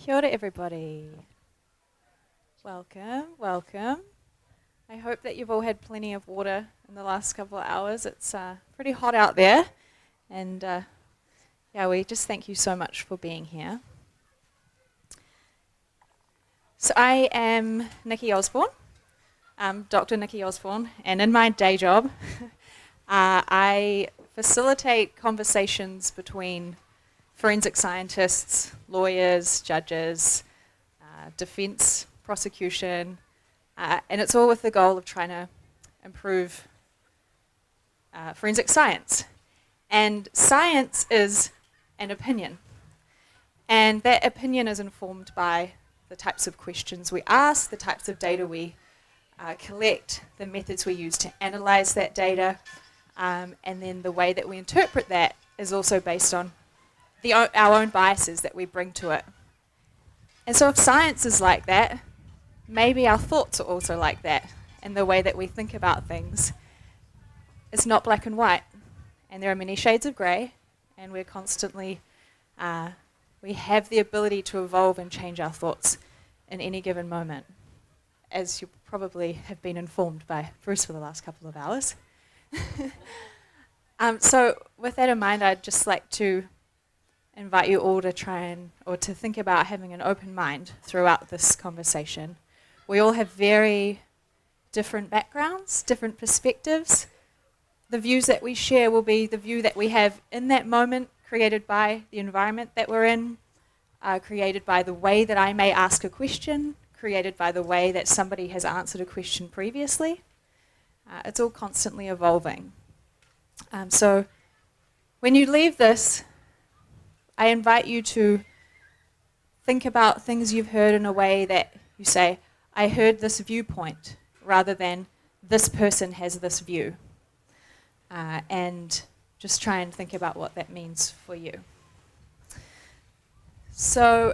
Kia ora everybody. Welcome, welcome. I hope that you've all had plenty of water in the last couple of hours. It's pretty hot out there, and we just thank you so much for being here. So I am Nikki Osborne, Dr. Nikki Osborne, and in my day job, I facilitate conversations between forensic scientists, lawyers, judges, defense, prosecution, and it's all with the goal of trying to improve forensic science. And science is an opinion, and that opinion is informed by the types of questions we ask, the types of data we collect, the methods we use to analyze that data, and then the way that we interpret that is also based on our own biases that we bring to it. And so if science is like that, maybe our thoughts are also like that, and the way that we think about things is not black and white, and there are many shades of grey, and we're constantly, we have the ability to evolve and change our thoughts in any given moment, as you probably have been informed by Bruce for the last couple of hours. So with that in mind, I'd just like to invite you all to to think about having an open mind throughout this conversation. We all have very different backgrounds, different perspectives. The views that we share will be the view that we have in that moment, created by the environment that we're in, created by the way that I may ask a question, created by the way that somebody has answered a question previously. It's all constantly evolving. So when you leave this, I invite you to think about things you've heard in a way that you say, I heard this viewpoint, rather than this person has this view. And just try and think about what that means for you. So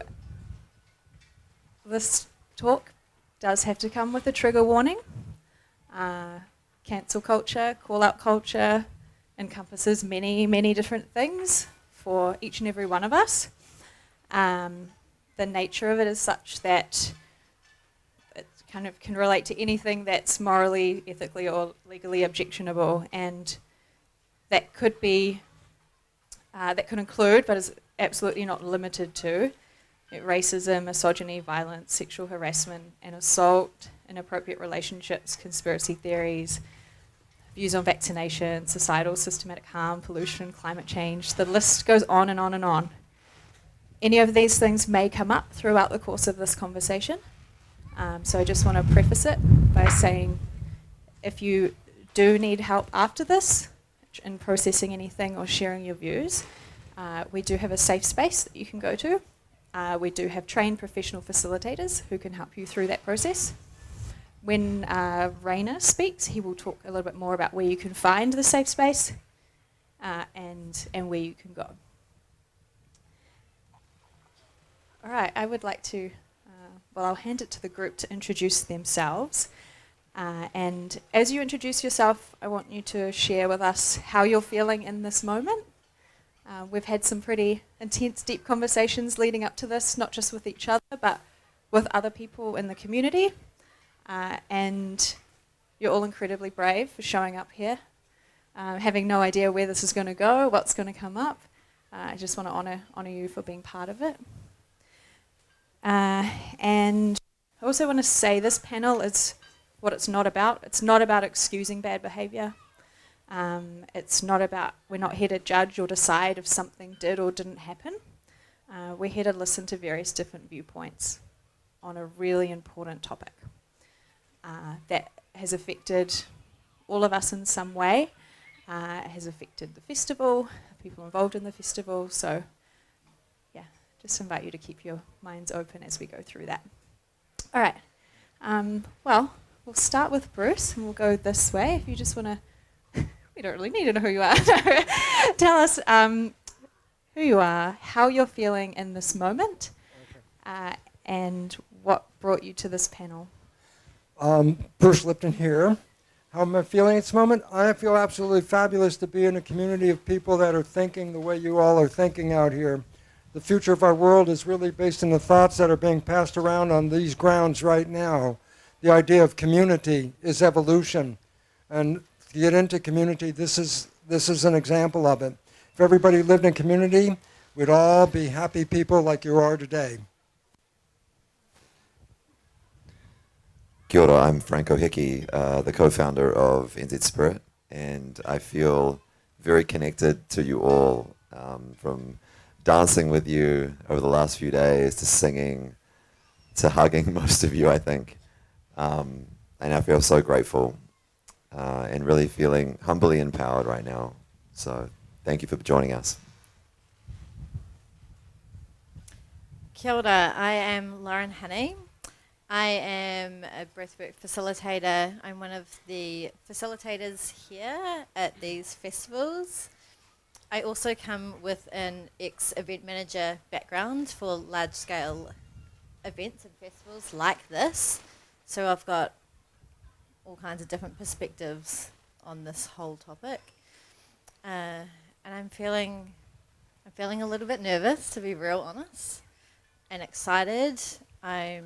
this talk does have to come with a trigger warning. Cancel culture, call-out culture encompasses many, many different things for each and every one of us. The nature of it is such that it kind of can relate to anything that's morally, ethically, or legally objectionable, and that could be, that could include, but is absolutely not limited to, racism, misogyny, violence, sexual harassment and assault, inappropriate relationships, conspiracy theories, views on vaccination, societal systematic harm, pollution, climate change. The list goes on and on and on. Any of these things may come up throughout the course of this conversation. So I just want to preface it by saying, if you do need help after this in processing anything or sharing your views, we do have a safe space that you can go to. We do have trained professional facilitators who can help you through that process. When Rainer speaks, he will talk a little bit more about where you can find the safe space and where you can go. All right, I would like to, I'll hand it to the group to introduce themselves. And as you introduce yourself, I want you to share with us how you're feeling in this moment. We've had some pretty intense, deep conversations leading up to this, not just with each other, but with other people in the community. And you're all incredibly brave for showing up here, having no idea where this is going to go, what's going to come up. I just want to honour you for being part of it. And I also want to say this panel is what it's not about. It's not about excusing bad behaviour. It's not about, we're not here to judge or decide if something did or didn't happen. We're here to listen to various different viewpoints on a really important topic that has affected all of us in some way. It has affected the festival, people involved in the festival. So yeah, just invite you to keep your minds open as we go through that. All right, we'll start with Bruce and we'll go this way. If you just want to, we don't really need to know who you are. Tell us who you are, how you're feeling in this moment, and what brought you to this panel. Bruce Lipton here. How am I feeling at this moment? I feel absolutely fabulous to be in a community of people that are thinking the way you all are thinking out here. The future of our world is really based on the thoughts that are being passed around on these grounds right now. The idea of community is evolution. And to get into community, this is an example of it. If everybody lived in community, we'd all be happy people like you are today. Kia ora, I'm Franco Hickey, the co-founder of NZ Spirit, and I feel very connected to you all, from dancing with you over the last few days to singing to hugging most of you, I think. And I feel so grateful and really feeling humbly empowered right now. So thank you for joining us. Kia ora, I am Lauren Honey. I am a breathwork facilitator. I'm one of the facilitators here at these festivals. I also come with an ex-event manager background for large-scale events and festivals like this. So I've got all kinds of different perspectives on this whole topic. And I'm feeling a little bit nervous, to be real honest, and excited. I'm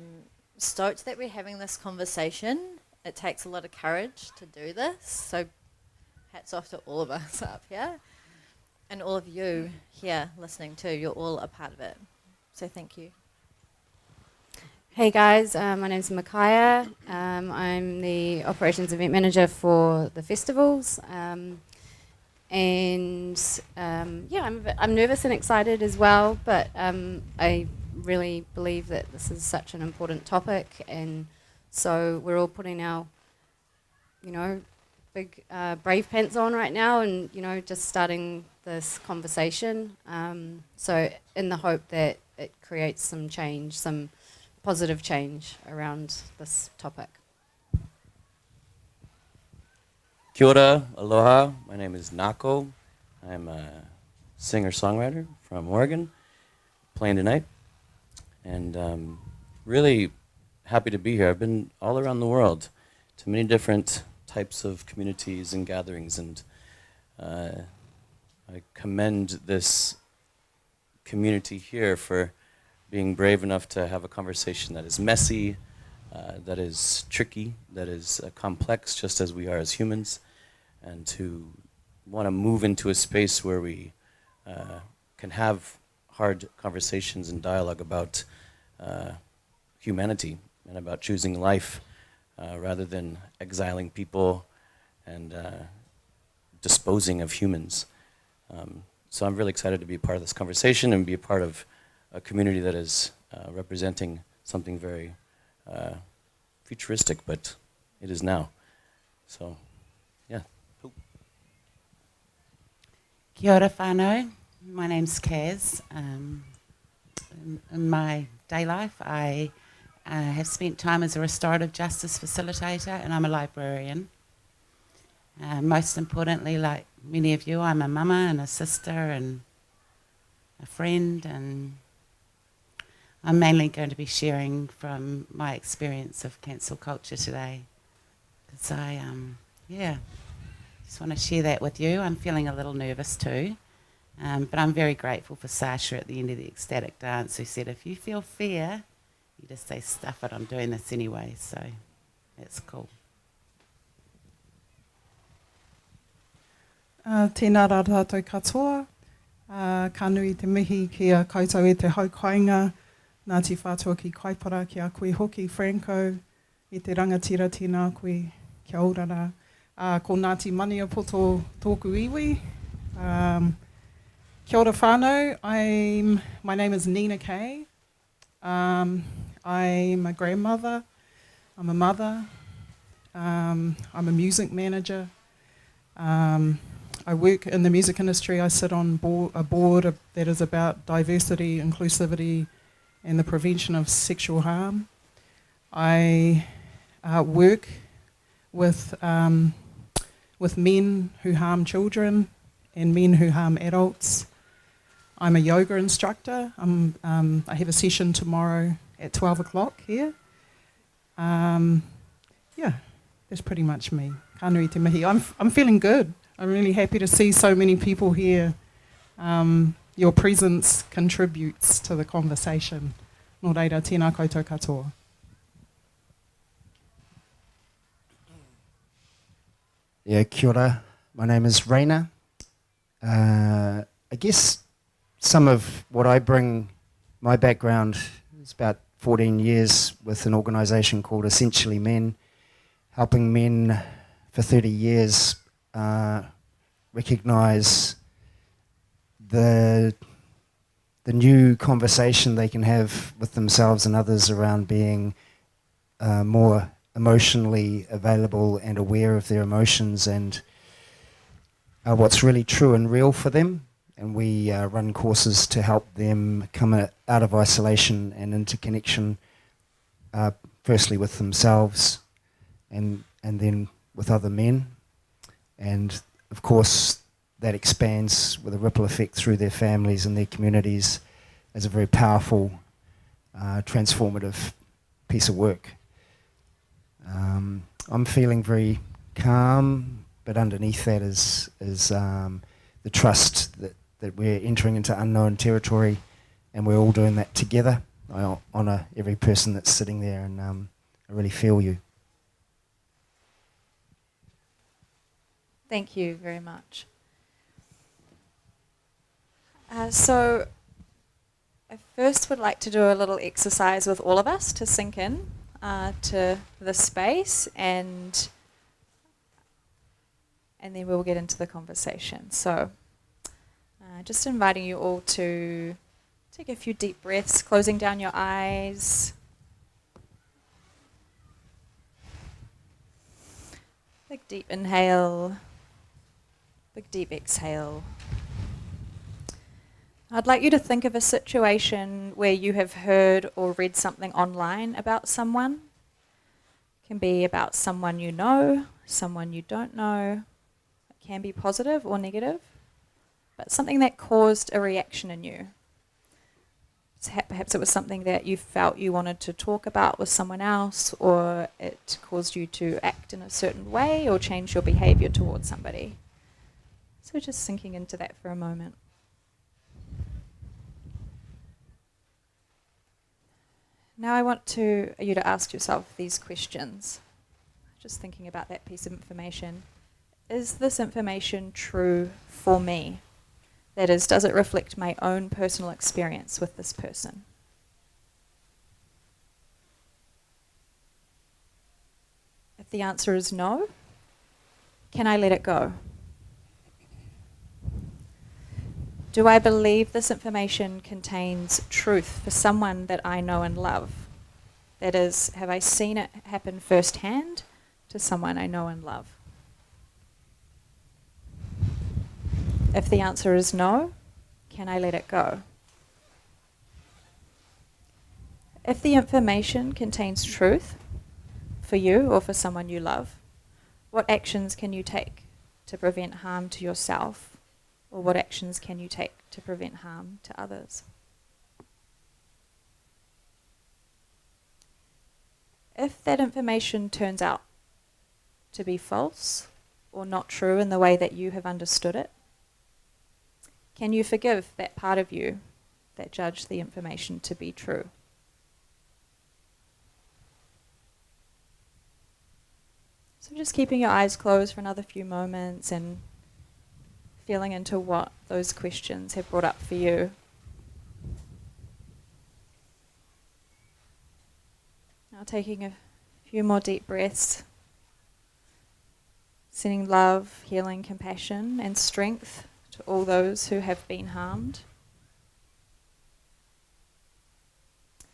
stoked that we're having this conversation. It takes a lot of courage to do this, so hats off to all of us up here. And all of you here listening too, you're all a part of it. So thank you. Hey guys, my name's Micaiah. I'm the operations event manager for the festivals. I'm nervous and excited as well, but I really believe that this is such an important topic, and so we're all putting our, big brave pants on right now, and just starting this conversation. So in the hope that it creates some change, some positive change around this topic. Kia ora, aloha. My name is Nako. I'm a singer-songwriter from Oregon, playing tonight, and really happy to be here. I've been all around the world to many different types of communities and gatherings, and I commend this community here for being brave enough to have a conversation that is messy, that is tricky, that is complex, just as we are as humans, and to want to move into a space where we can have hard conversations and dialogue about humanity and about choosing life rather than exiling people and disposing of humans. So I'm really excited to be a part of this conversation and be a part of a community that is representing something very futuristic, but it is now. So, yeah. Kia ora whānau. My name's Kaz. In my day life, I have spent time as a restorative justice facilitator, and I'm a librarian. Most importantly, like many of you, I'm a mama and a sister and a friend, and I'm mainly going to be sharing from my experience of cancel culture today, because I just want to share that with you. I'm feeling a little nervous too, but I'm very grateful for Sasha at the end of the ecstatic dance, who said, if you feel fear, you just say, stuff it, I'm doing this anyway, so that's cool. Tēnā rā tātou katoa. Ka nui te mihi ki a koutou e te haukainga, Ngāti whātua ki kaipara ki a koe hoki, Franco, i te rangatira tēnā koe, kia ora rā. Ko Ngāti Maniapoto tōku iwi. Kia ora whānau, my name is Nina Kay. I'm a grandmother, I'm a mother, I'm a music manager. I work in the music industry. I sit on a board that is about diversity, inclusivity, and the prevention of sexual harm. I work with men who harm children and men who harm adults. I'm a yoga instructor. I have a session tomorrow at 12 o'clock here. Yeah, that's pretty much me. Ka nui te mihi. I'm feeling good. I'm really happy to see so many people here. your presence contributes to the conversation. Nō reira, tēnā koutou katoa. Yeah, kia ora. My name is Raina. I guess some of what I bring, my background is about 14 years with an organisation called Essentially Men, helping men for 30 years recognise the new conversation they can have with themselves and others around being more emotionally available and aware of their emotions and what's really true and real for them. And we run courses to help them come out of isolation and into connection, firstly with themselves and then with other men. And of course, that expands with a ripple effect through their families and their communities as a very powerful, transformative piece of work. I'm feeling very calm, but underneath that is the trust that we're entering into unknown territory, and we're all doing that together. I honour every person that's sitting there, and I really feel you. Thank you very much. So I first would like to do a little exercise with all of us to sink in to the space, and then we'll get into the conversation. So just inviting you all to take a few deep breaths, closing down your eyes. Big deep inhale, big deep exhale. I'd like you to think of a situation where you have heard or read something online about someone. It can be about someone you know, someone you don't know. It can be positive or negative, but something that caused a reaction in you. Perhaps it was something that you felt you wanted to talk about with someone else, or it caused you to act in a certain way or change your behavior towards somebody. So just sinking into that for a moment. Now I want you to ask yourself these questions. Just thinking about that piece of information. Is this information true for me? That is, does it reflect my own personal experience with this person? If the answer is no, can I let it go? Do I believe this information contains truth for someone that I know and love? That is, have I seen it happen firsthand to someone I know and love? If the answer is no, can I let it go? If the information contains truth for you or for someone you love, what actions can you take to prevent harm to yourself? Or what actions can you take to prevent harm to others? If that information turns out to be false or not true in the way that you have understood it, can you forgive that part of you that judged the information to be true? So just keeping your eyes closed for another few moments and feeling into what those questions have brought up for you. Now taking a few more deep breaths, sending love, healing, compassion and strength to all those who have been harmed.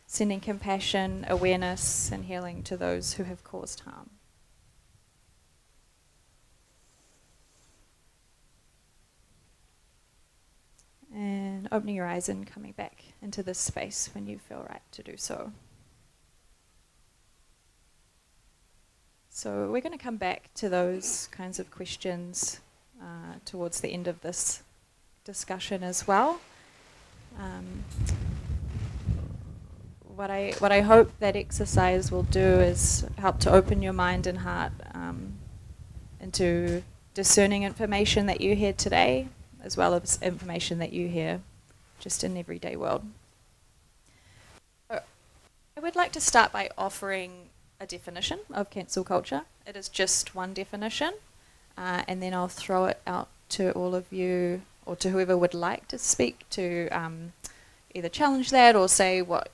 Sending compassion, awareness and healing to those who have caused harm. And opening your eyes and coming back into this space when you feel right to do so. So we're going to come back to those kinds of questions towards the end of this discussion as well. What I hope that exercise will do is help to open your mind and heart into discerning information that you hear today, as well as information that you hear just in everyday world. I would like to start by offering a definition of cancel culture. It is just one definition, and then I'll throw it out to all of you or to whoever would like to speak to either challenge that or say what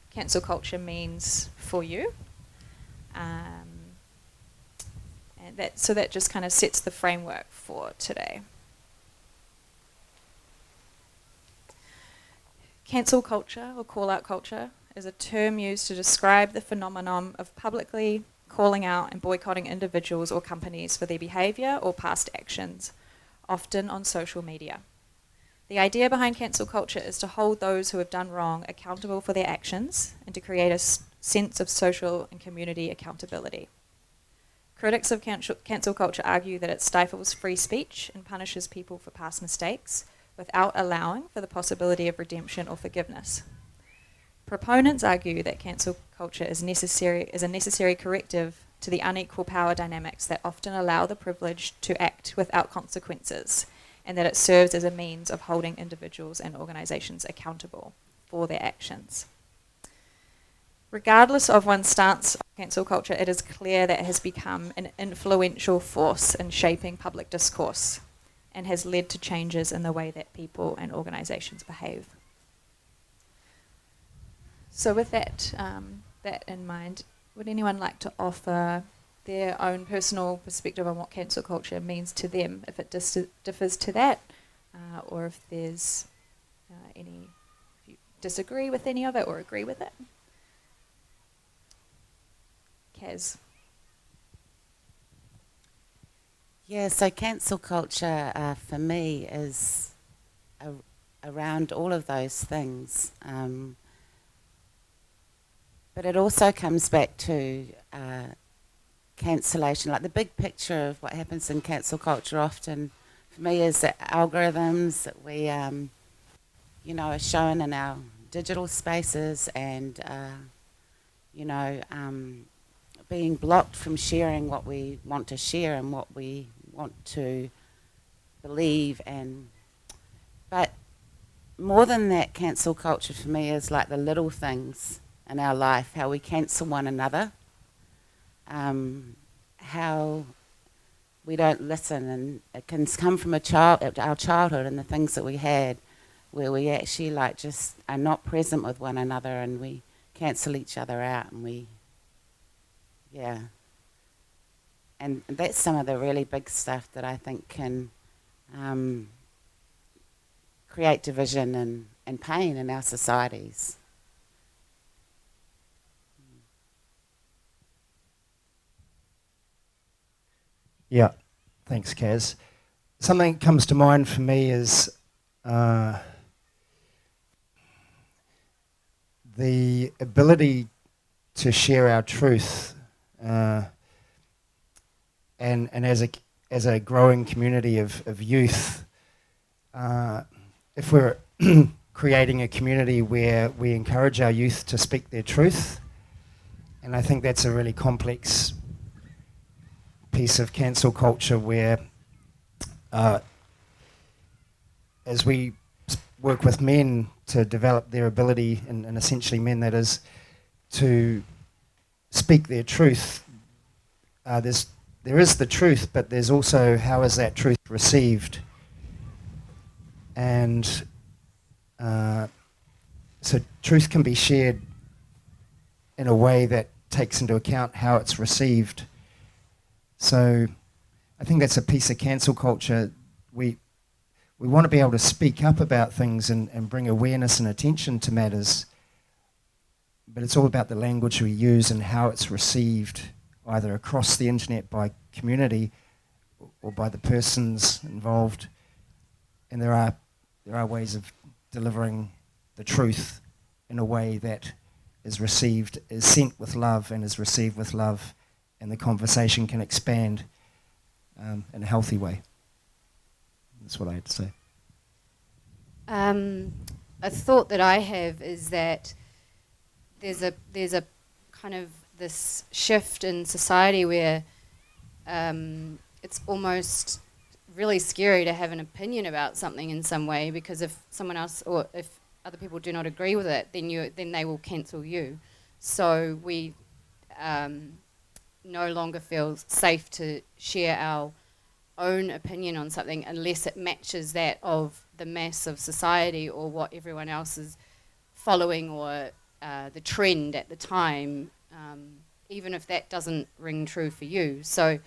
cancel culture means for you. And so that just kind of sets the framework for today. Cancel culture or call-out culture is a term used to describe the phenomenon of publicly calling out and boycotting individuals or companies for their behaviour or past actions, often on social media. The idea behind cancel culture is to hold those who have done wrong accountable for their actions and to create a sense of social and community accountability. Critics of cancel culture argue that it stifles free speech and punishes people for past mistakes without allowing for the possibility of redemption or forgiveness. Proponents argue that cancel culture is a necessary corrective to the unequal power dynamics that often allow the privileged to act without consequences, and that it serves as a means of holding individuals and organisations accountable for their actions. Regardless of one's stance on cancel culture, it is clear that it has become an influential force in shaping public discourse and has led to changes in the way that people and organisations behave. So with that in mind, would anyone like to offer their own personal perspective on what cancel culture means to them, if it differs to that, or if there's if you disagree with any of it or agree with it? Kaz. Yeah, so cancel culture for me is around all of those things. But it also comes back to cancellation. Like the big picture of what happens in cancel culture often, for me, is the algorithms that we, are shown in our digital spaces and, being blocked from sharing what we want to share and what we want to believe. But more than that, cancel culture for me is like the little things in our life, how we cancel one another, how we don't listen, and it can come from our childhood and the things that we had, where we actually just are not present with one another and we cancel each other out, and that's some of the really big stuff that I think can create division and pain in our societies. Yeah, thanks, Kaz. Something that comes to mind for me is the ability to share our truth, and as a growing community of youth, if we're creating a community where we encourage our youth to speak their truth, and I think that's a really complex piece of cancel culture where as we work with men to develop their ability, and essentially men that is, to speak their truth, there is the truth, but there's also how is that truth received. And so truth can be shared in a way that takes into account how it's received. So I think that's a piece of cancel culture. We want to be able to speak up about things and bring awareness and attention to matters, but it's all about the language we use and how it's received, either across the internet by community or by the persons involved. And there are ways of delivering the truth in a way that is sent with love and is received with love, and the conversation can expand in a healthy way. That's what I had to say. A thought that I have is that there's a kind of this shift in society where it's almost really scary to have an opinion about something in some way, because if someone else or if other people do not agree with it, then they will cancel you. So we no longer feel safe to share our own opinion on something unless it matches that of the mass of society or what everyone else is following, or the trend at the time, even if that doesn't ring true for you. So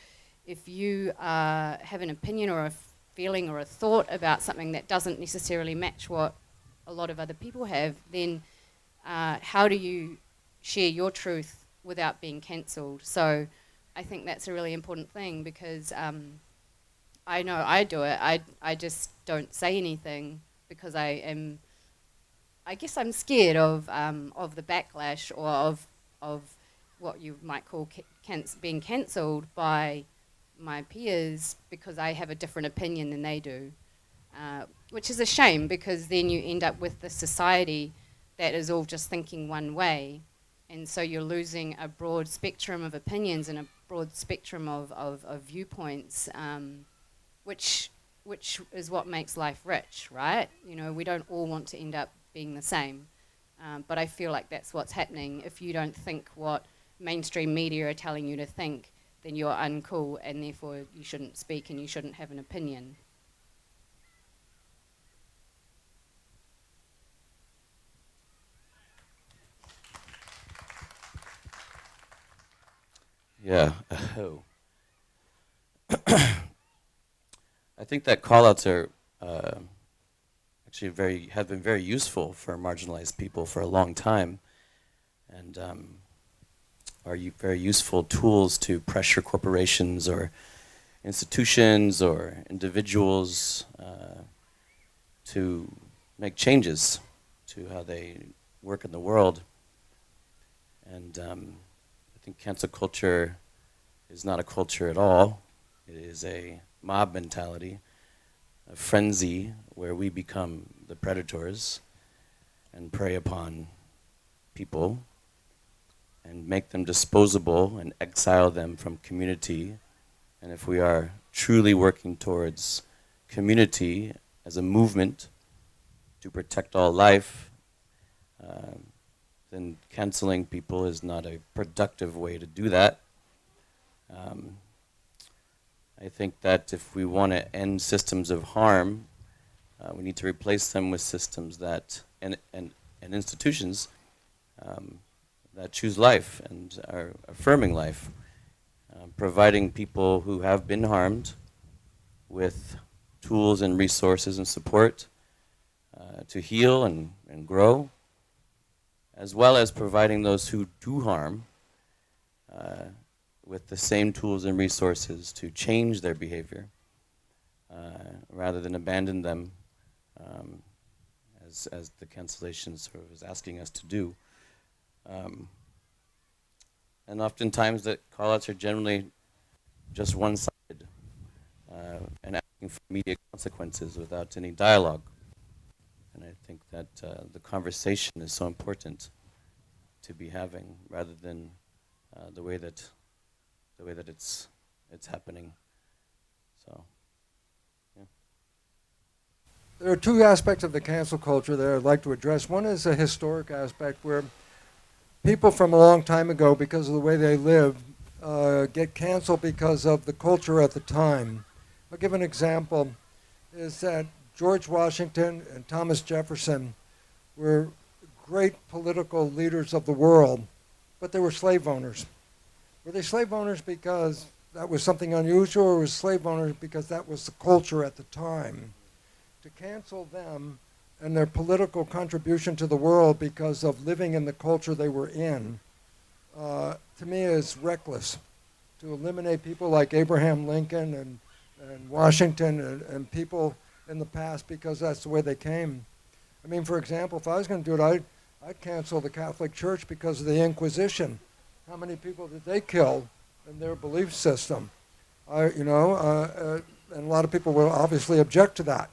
if you have an opinion or a feeling or a thought about something that doesn't necessarily match what a lot of other people have, then how do you share your truth without being cancelled? So I think that's a really important thing, because I know I do it. I just don't say anything because I guess I'm scared of the backlash, or of what you might call being cancelled by my peers, because I have a different opinion than they do, which is a shame, because then you end up with the society that is all just thinking one way, and so you're losing a broad spectrum of opinions and a broad spectrum of viewpoints, which is what makes life rich, right? You know, we don't all want to end up being the same, but I feel like that's what's happening. If you don't think what mainstream media are telling you to think, then you're uncool, and therefore you shouldn't speak and you shouldn't have an opinion. Yeah. I think that call-outs are actually have been very useful for marginalized people for a long time, and are very useful tools to pressure corporations or institutions or individuals to make changes to how they work in the world. And I think cancel culture is not a culture at all. It is a mob mentality, a frenzy where we become the predators and prey upon people and make them disposable and exile them from community. And if we are truly working towards community as a movement to protect all life, then canceling people is not a productive way to do that. I think that if we want to end systems of harm, we need to replace them with systems that and institutions that choose life and are affirming life, providing people who have been harmed with tools and resources and support to heal and grow, as well as providing those who do harm with the same tools and resources to change their behavior rather than abandon them, as the cancellation sort of is asking us to do. And oftentimes the call-outs are generally just one-sided and asking for immediate consequences without any dialogue. And I think that the conversation is so important to be having, rather than the way that it's happening. So, yeah. There are two aspects of the cancel culture that I'd like to address. One is a historic aspect where people from a long time ago, because of the way they lived, get canceled because of the culture at the time. I'll give an example, is that George Washington and Thomas Jefferson were great political leaders of the world, but they were slave owners. Were they slave owners because that was something unusual, or was slave owners because that was the culture at the time? To cancel them and their political contribution to the world because of living in the culture they were in, to me is reckless. To eliminate people like Abraham Lincoln and Washington and people in the past because that's the way they came. I mean, for example, if I was going to do it, I'd cancel the Catholic Church because of the Inquisition. How many people did they kill in their belief system? And a lot of people will obviously object to that.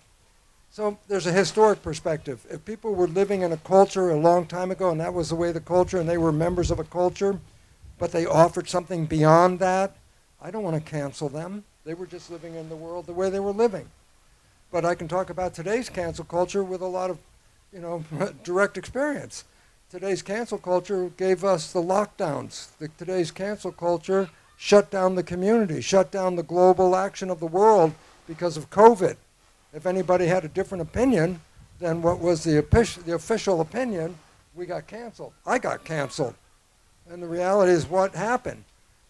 So there's a historic perspective. If people were living in a culture a long time ago and that was the way the culture, and they were members of a culture, but they offered something beyond that, I don't want to cancel them. They were just living in the world the way they were living. But I can talk about today's cancel culture with a lot of, direct experience. Today's cancel culture gave us the lockdowns. Today's cancel culture shut down the community, shut down the global action of the world because of COVID. If anybody had a different opinion than what was the official opinion, we got canceled. I got canceled. And the reality is what happened?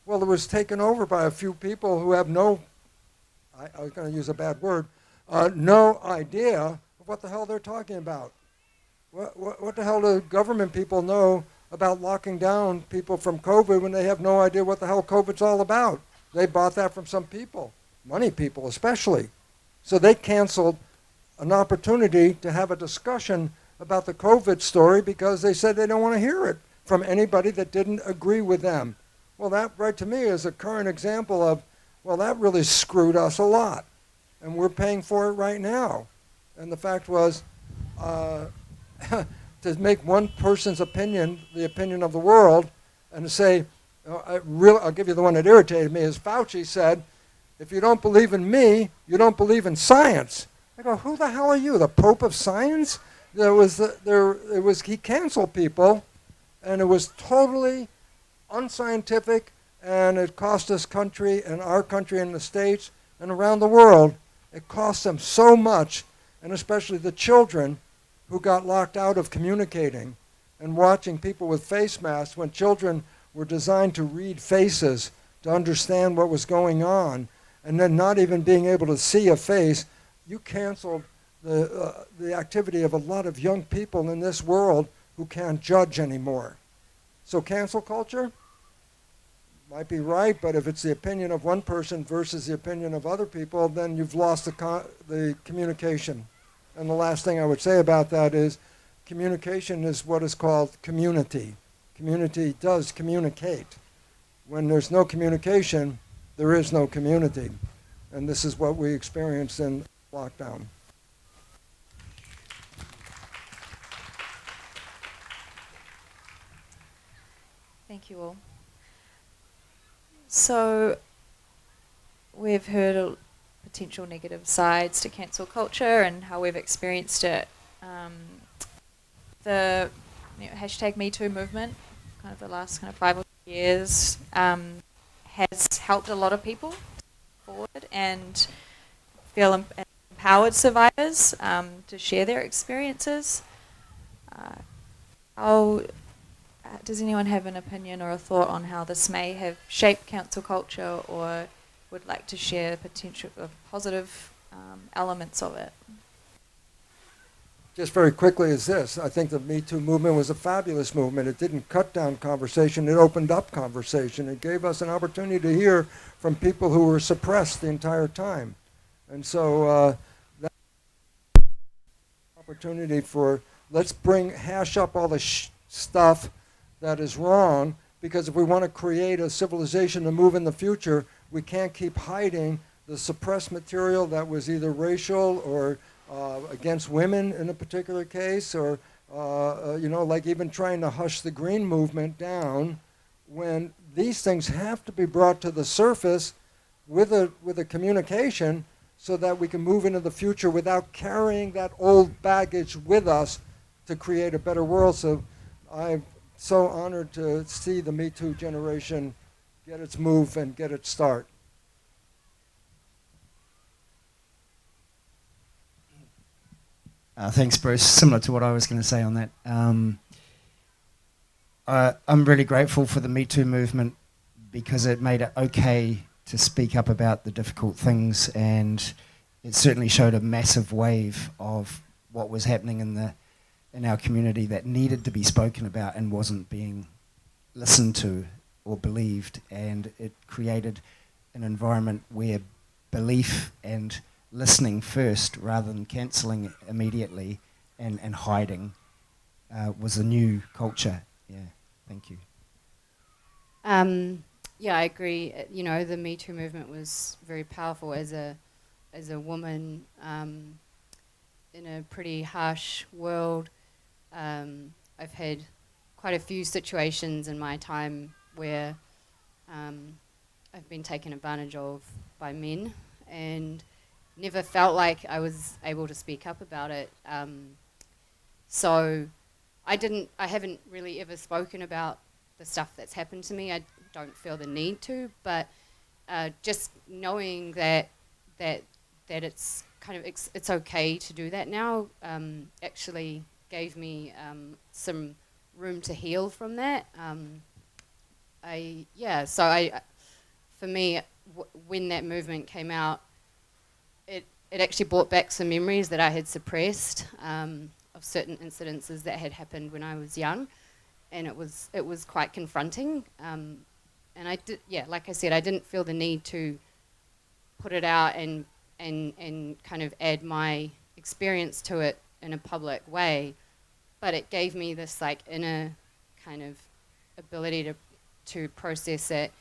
Well, it was taken over by a few people who have I was going to use a bad word, no idea of what the hell they're talking about. What the hell do government people know about locking down people from COVID when they have no idea what the hell COVID's all about? They bought that from some people, money people especially. So they canceled an opportunity to have a discussion about the COVID story because they said they don't want to hear it from anybody that didn't agree with them. Well, that right to me is a current example of, well, that really screwed us a lot. And we're paying for it right now. And the fact was, to make one person's opinion the opinion of the world, and to say, I'll give you the one that irritated me, is Fauci said, if you don't believe in me, you don't believe in science. I go, who the hell are you, the Pope of Science? He canceled people, and it was totally unscientific, and it cost this country and our country and the States and around the world, it cost them so much, and especially the children who got locked out of communicating and watching people with face masks when children were designed to read faces, to understand what was going on, and then not even being able to see a face. You canceled the activity of a lot of young people in this world who can't judge anymore. So cancel culture might be right, but if it's the opinion of one person versus the opinion of other people, then you've lost the communication. And the last thing I would say about that is communication is what is called community. Community does communicate. When there's no communication, there is no community. And this is what we experienced in lockdown. Thank you all. So we've heard potential negative sides to cancel culture and how we've experienced it. The hashtag #MeToo movement, kind of the last 5 or 6 years, has helped a lot of people forward and feel empowered survivors to share their experiences. Does anyone have an opinion or a thought on how this may have shaped cancel culture, or would like to share potential of positive elements of it? Just very quickly is this. I think the Me Too movement was a fabulous movement. It didn't cut down conversation. It opened up conversation. It gave us an opportunity to hear from people who were suppressed the entire time. And so that opportunity for let's hash up all the stuff that is wrong, because if we want to create a civilization to move in the future, we can't keep hiding the suppressed material that was either racial or against women in a particular case, or like even trying to hush the green movement down, when these things have to be brought to the surface with a communication so that we can move into the future without carrying that old baggage with us to create a better world. So I'm so honored to see the Me Too generation get its move and get its start. Thanks, Bruce. Similar to what I was going to say on that. I'm really grateful for the Me Too movement because it made it okay to speak up about the difficult things, and it certainly showed a massive wave of what was happening in our community that needed to be spoken about and wasn't being listened to or believed, and it created an environment where belief and listening first rather than cancelling immediately and hiding was a new culture. Yeah, thank you. Yeah, I agree. The Me Too movement was very powerful as a woman in a pretty harsh world. I've had quite a few situations in my time where I've been taken advantage of by men, and never felt like I was able to speak up about it. So I haven't really ever spoken about the stuff that's happened to me. I don't feel the need to, but just knowing that it's kind of it's okay to do that now actually gave me some room to heal from that. For me, when that movement came out, it actually brought back some memories that I had suppressed of certain incidences that had happened when I was young, and it was quite confronting. And I did, like I said, I didn't feel the need to put it out and kind of add my experience to it in a public way, but it gave me this like inner kind of ability to process it.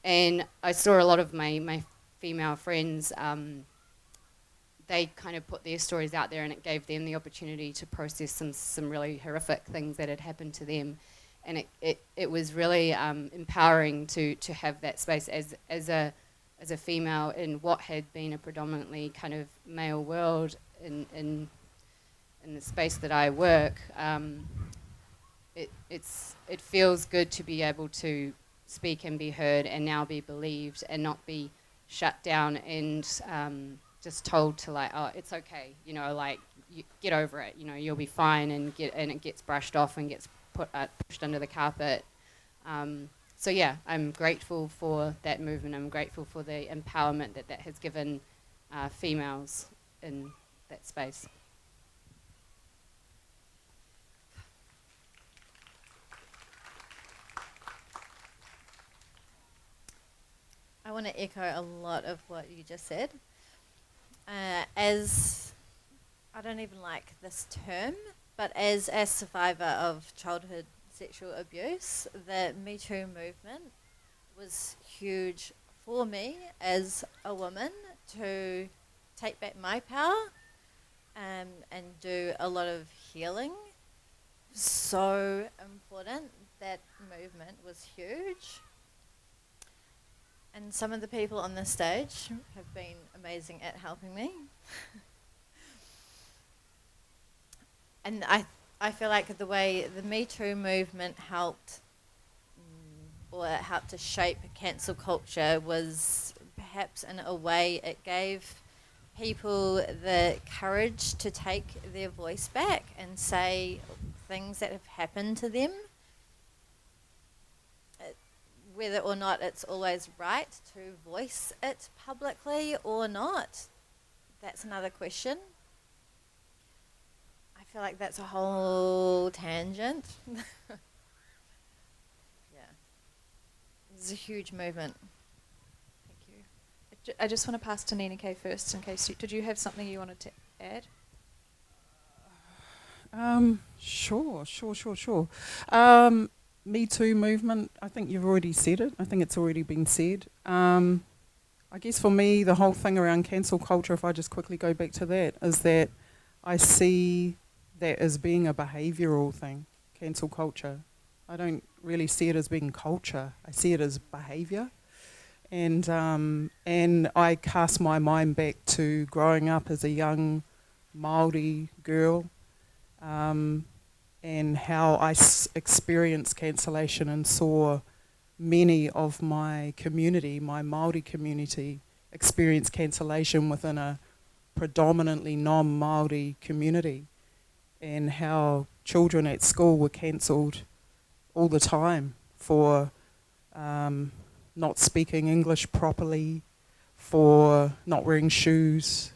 And I saw a lot of my female friends, they kind of put their stories out there, and it gave them the opportunity to process some really horrific things that had happened to them. And it was really empowering to have that space as a female in what had been a predominantly kind of male world in the space that I work. It feels good to be able to speak and be heard and now be believed and not be shut down and just told to like, oh, it's okay, like you get over it, you'll be fine, and it gets brushed off and gets pushed under the carpet. So yeah, I'm grateful for that movement. I'm grateful for the empowerment that has given females in that space. I want to echo a lot of what you just said. As I don't even like this term, but as a survivor of childhood sexual abuse, the Me Too movement was huge for me as a woman to take back my power and do a lot of healing. So important. That movement was huge. And some of the people on this stage have been amazing at helping me. And I feel like the way the Me Too movement helped, or it helped to shape cancel culture, was perhaps in a way it gave people the courage to take their voice back and say things that have happened to them. Whether or not it's always right to voice it publicly or not, that's another question. I feel like that's a whole tangent. Yeah. It's a huge movement. Thank you. I just want to pass to Nina Kay first, in case did you have something you wanted to add? Sure. Me Too movement, I think you've already said it. I think it's already been said. I guess for me, the whole thing around cancel culture, if I just quickly go back to that, is that I see that as being a behavioural thing, cancel culture. I don't really see it as being culture. I see it as behaviour. And I cast my mind back to growing up as a young Māori girl, and how I experienced cancellation and saw many of my community, my Māori community, experience cancellation within a predominantly non-Māori community, and how children at school were cancelled all the time for not speaking English properly, for not wearing shoes,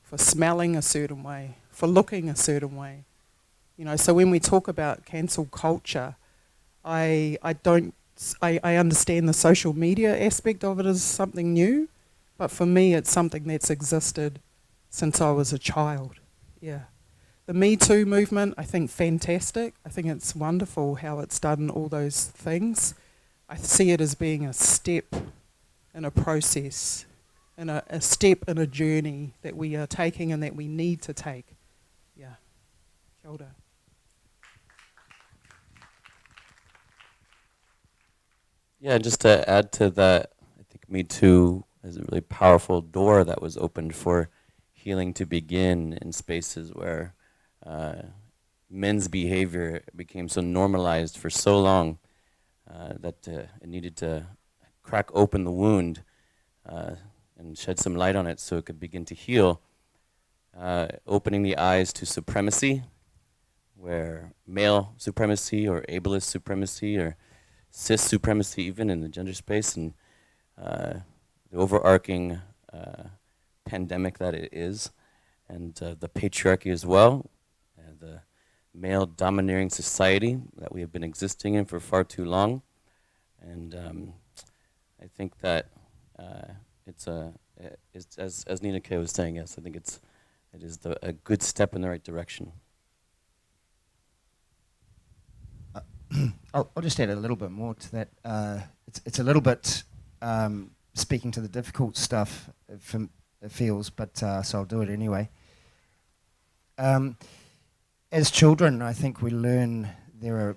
for smelling a certain way, for looking a certain way. So when we talk about cancel culture, I understand the social media aspect of it as something new, but for me it's something that's existed since I was a child. Yeah. The Me Too movement, I think fantastic. I think it's wonderful how it's done all those things. I see it as being a step in a process, and a step in a journey that we are taking and that we need to take. Yeah. Kia ora. Yeah, just to add to that, I think Me Too is a really powerful door that was opened for healing to begin in spaces where men's behavior became so normalized for so long that it needed to crack open the wound and shed some light on it so it could begin to heal, opening the eyes to supremacy, where male supremacy or ableist supremacy or cis supremacy even in the gender space, and the overarching pandemic that it is, and the patriarchy as well, the male domineering society that we have been existing in for far too long. And I think that it's as Nina K was saying, yes, I think it is a good step in the right direction. I'll just add a little bit more to that. It's a little bit speaking to the difficult stuff, it feels, but so I'll do it anyway. As children, I think we learn there are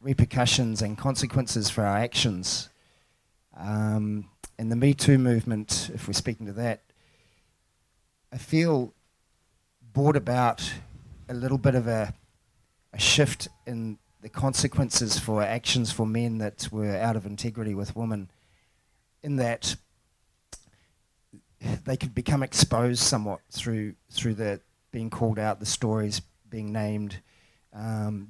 repercussions and consequences for our actions. And the Me Too movement, if we're speaking to that, I feel brought about a little bit of a shift in the consequences for actions for men that were out of integrity with women, in that they could become exposed somewhat through the being called out, the stories being named,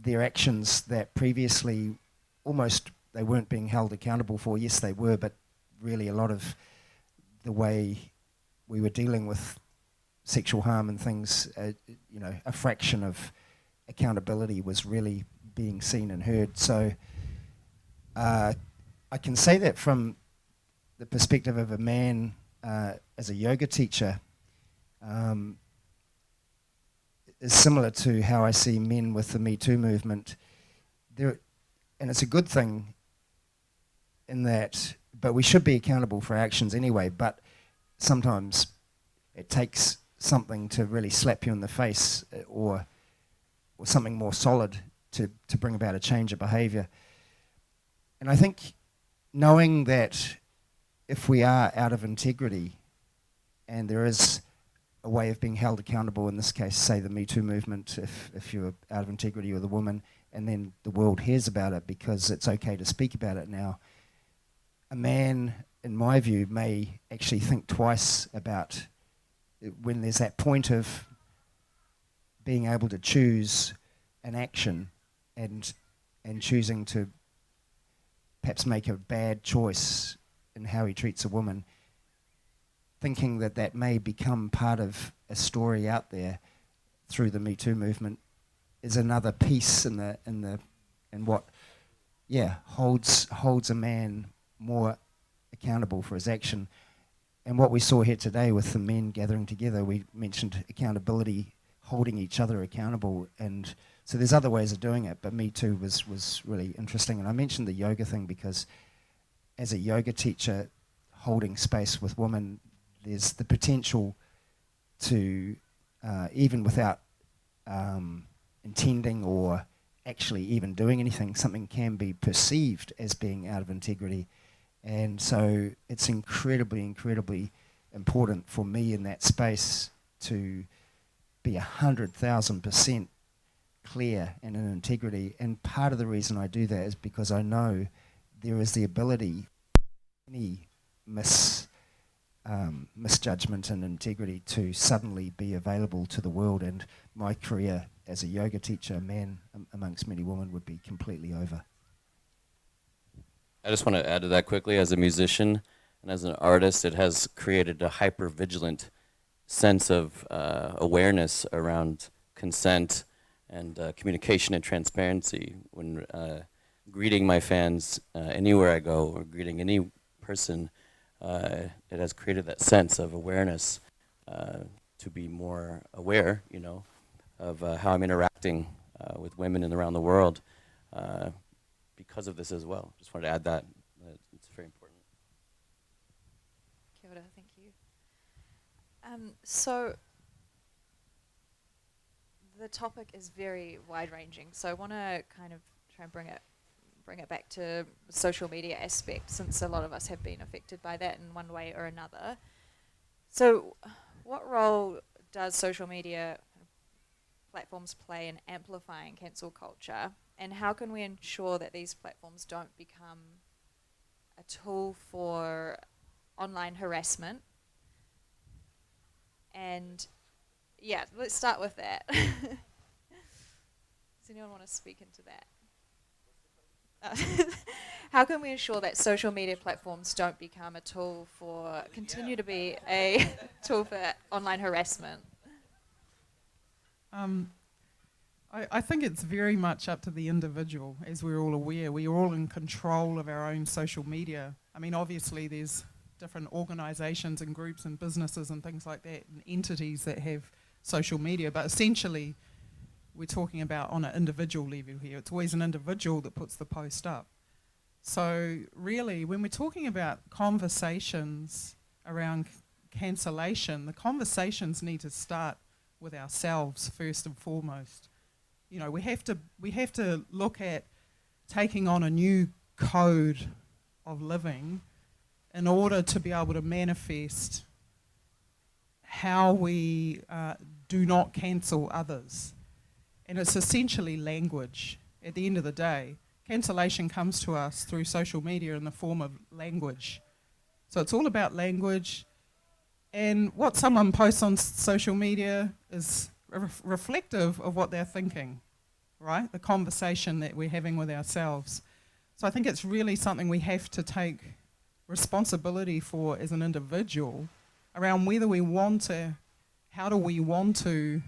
their actions that previously almost they weren't being held accountable for. Yes, they were, but really a lot of the way we were dealing with sexual harm and things, a fraction of accountability was really being seen and heard. So I can say that from the perspective of a man as a yoga teacher, is similar to how I see men with the Me Too movement. And it's a good thing in that, but we should be accountable for actions anyway, but sometimes it takes something to really slap you in the face or something more solid to bring about a change of behavior. And I think knowing that if we are out of integrity and there is a way of being held accountable, in this case, say the Me Too movement, if you're out of integrity with a woman, and then the world hears about it because it's okay to speak about it now, a man, in my view, may actually think twice about when there's that point of being able to choose an action and choosing to perhaps make a bad choice in how he treats a woman, thinking that that may become part of a story out there through the Me Too movement is another piece in what holds a man more accountable for his action. And what we saw here today with the men gathering together, we mentioned accountability, holding each other accountable, and so there's other ways of doing it, but Me Too was really interesting. And I mentioned the yoga thing because as a yoga teacher holding space with women, there's the potential to, even without intending or actually even doing anything, something can be perceived as being out of integrity. And so it's incredibly, incredibly important for me in that space to be 100,000% clear and in integrity. And part of the reason I do that is because I know there is the ability, any misjudgment and integrity to suddenly be available to the world, and my career as a yoga teacher, man amongst many women, would be completely over. I just want to add to that quickly. As a musician and as an artist, it has created a hyper-vigilant sense of awareness around consent and communication and transparency. When greeting my fans anywhere I go or greeting any person, it has created that sense of awareness to be more aware, of how I'm interacting with women and around the world because of this as well. Just wanted to add that. It's very important. Kia ora, thank you. So the topic is very wide-ranging, so I want to kind of try and bring it bring it back to social media aspect, since a lot of us have been affected by that in one way or another. So, what role does social media platforms play in amplifying cancel culture, and how can we ensure that these platforms don't become a tool for online harassment? And yeah, let's start with that. Does anyone want to speak into that? How can we ensure that social media platforms don't become a tool for, continue to be a tool for online harassment? I think it's very much up to the individual, as we're all aware. We're all in control of our own social media. I mean, obviously there's different organisations and groups and businesses and things like that and entities that have social media, but essentially we're talking about on an individual level here. It's always an individual that puts the post up. So really, when we're talking about conversations around cancellation, the conversations need to start with ourselves first and foremost. You know, we have to look at taking on a new code of living in order to be able to manifest how we do not cancel others. And it's essentially language at the end of the day. Cancellation comes to us through social media in the form of language. So it's all about language. And what someone posts on social media is reflective of what they're thinking, right? The conversation that we're having with ourselves. So I think it's really something we have to take responsibility for as an individual around whether we want to, how do we want to,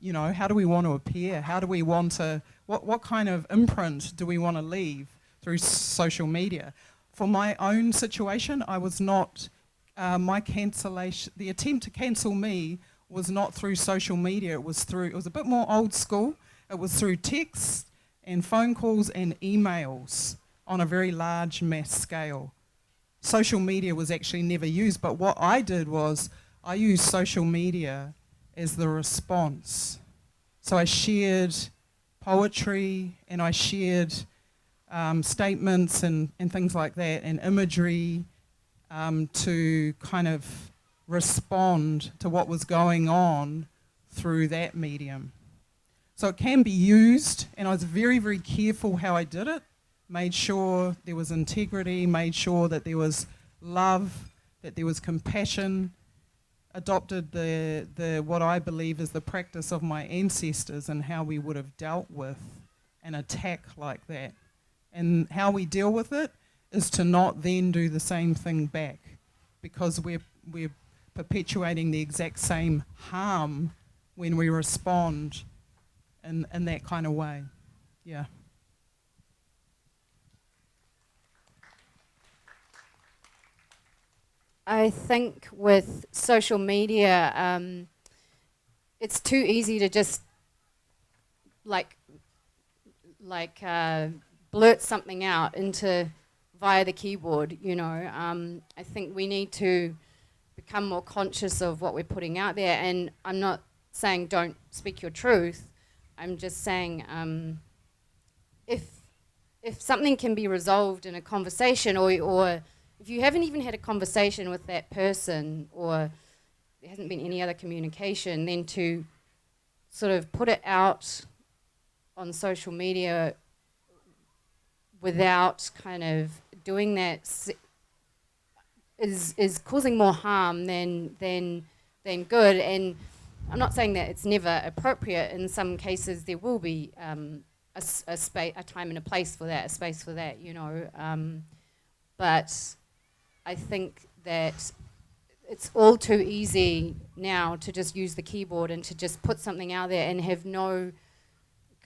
you know, how do we want to appear? How do we want to, what kind of imprint do we want to leave through social media? For my own situation, I was not, my cancellation, the attempt to cancel me was not through social media. It was a bit more old school. It was through texts and phone calls and emails on a very large mass scale. Social media was actually never used, but what I did was I used social media as the response. So I shared poetry and I shared statements and things like that and imagery to kind of respond to what was going on through that medium. So it can be used, and I was very, very careful how I did it, made sure there was integrity, made sure that there was love, that there was compassion, adopted the what I believe is the practice of my ancestors and how we would have dealt with an attack like that. And how we deal with it is to not then do the same thing back, because we're perpetuating the exact same harm when we respond in that kind of way. Yeah. I think with social media, it's too easy to just blurt something out into via the keyboard. You know, I think we need to become more conscious of what we're putting out there. And I'm not saying don't speak your truth. I'm just saying if something can be resolved in a conversation, or if you haven't even had a conversation with that person, or there hasn't been any other communication, then to sort of put it out on social media without kind of doing that is causing more harm than good. And I'm not saying that it's never appropriate. In some cases, there will be a time and a place for that, a space for that, you know. But I think that it's all too easy now to just use the keyboard and to just put something out there and have no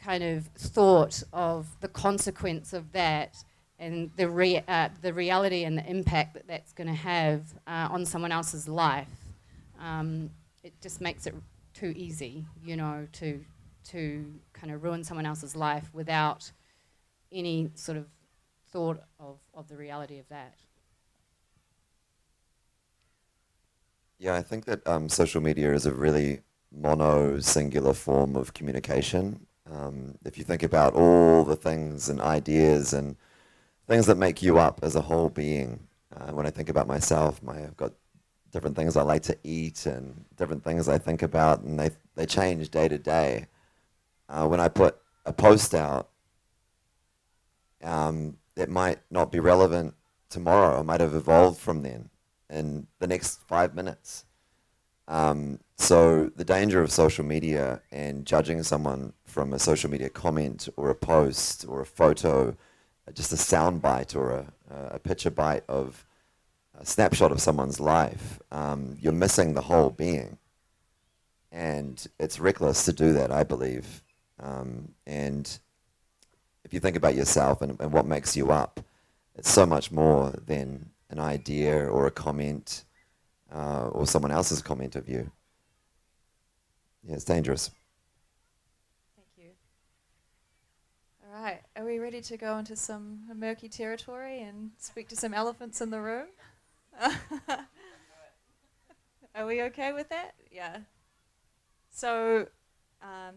kind of thought of the consequence of that and the reality and the impact that that's going to have on someone else's life. It just makes it too easy, you know, to kind of ruin someone else's life without any sort of thought of the reality of that. Yeah, I think that social media is a really singular form of communication. If you think about all the things and ideas and things that make you up as a whole being, when I think about myself, I've got different things I like to eat and different things I think about, and they change day to day. When I put a post out, it might not be relevant tomorrow. It might have evolved from then in the next 5 minutes. So the danger of social media and judging someone from a social media comment or a post or a photo, just a sound bite or a picture bite of a snapshot of someone's life, you're missing the whole being. And it's reckless to do that, I believe. And if you think about yourself and what makes you up, it's so much more than an idea or a comment or someone else's comment of you. Yeah, it's dangerous. Thank you. All right, are we ready to go into some murky territory and speak to some elephants in the room? Are we okay with that? Yeah. So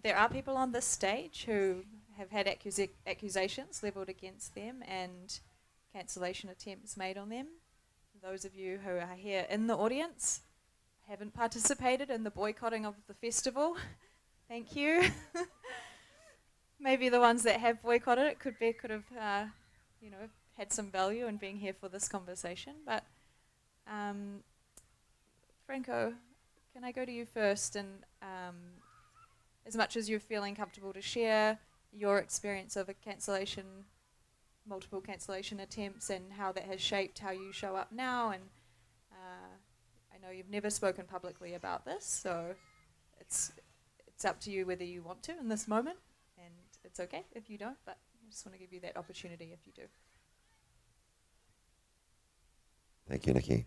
there are people on this stage who have had accusations leveled against them and cancellation attempts made on them. Those of you who are here in the audience haven't participated in the boycotting of the festival. Thank you. Maybe the ones that have boycotted it could have had some value in being here for this conversation. But Franco, can I go to you first? And as much as you're feeling comfortable to share your experience of a cancellation, multiple cancellation attempts, and how that has shaped how you show up now, and I know you've never spoken publicly about this, so it's up to you whether you want to in this moment, and it's okay if you don't, but I just want to give you that opportunity if you do. Thank you, Nikki.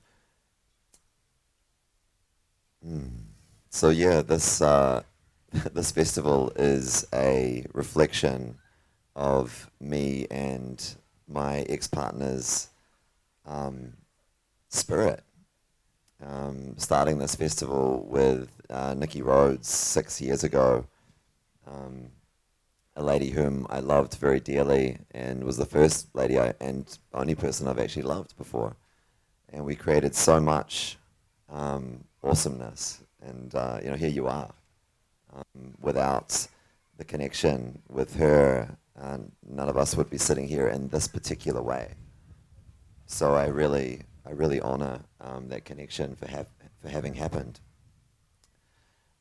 So yeah, this this festival is a reflection of me and my ex-partner's spirit. Starting this festival with Nikki Rhodes 6 years ago, a lady whom I loved very dearly and was the first lady and only person I've actually loved before. And we created so much awesomeness, and here you are. Without the connection with her, none of us would be sitting here in this particular way. So I really honor that connection for having happened.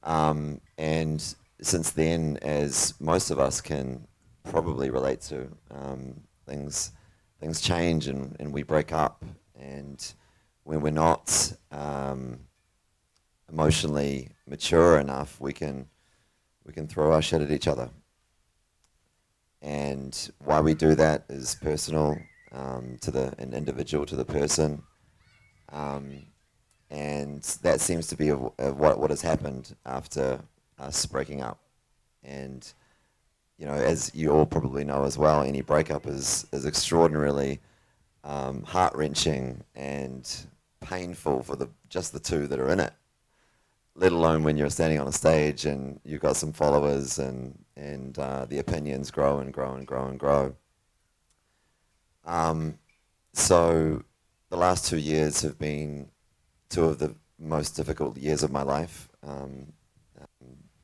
And since then, as most of us can probably relate to, things change and we break up. And when we're not emotionally mature enough, we can throw our shit at each other. And why we do that is personal to an individual, to the person. And that seems to be what has happened after us breaking up. And as you all probably know as well, any breakup is extraordinarily heart-wrenching and painful for just the two that are in it, let alone when you're standing on a stage and you've got some followers and the opinions grow and grow and grow and grow. So the last 2 years have been two of the most difficult years of my life,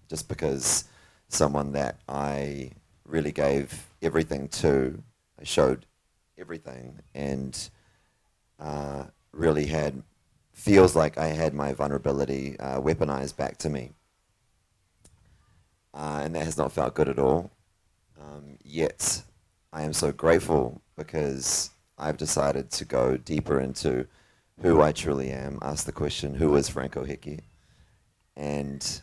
just because someone that I really gave everything to, I showed everything, and really feels like I had my vulnerability weaponized back to me. And that has not felt good at all. Yet I am so grateful because I've decided to go deeper into who I truly am, ask the question, who is Franco Hickey? And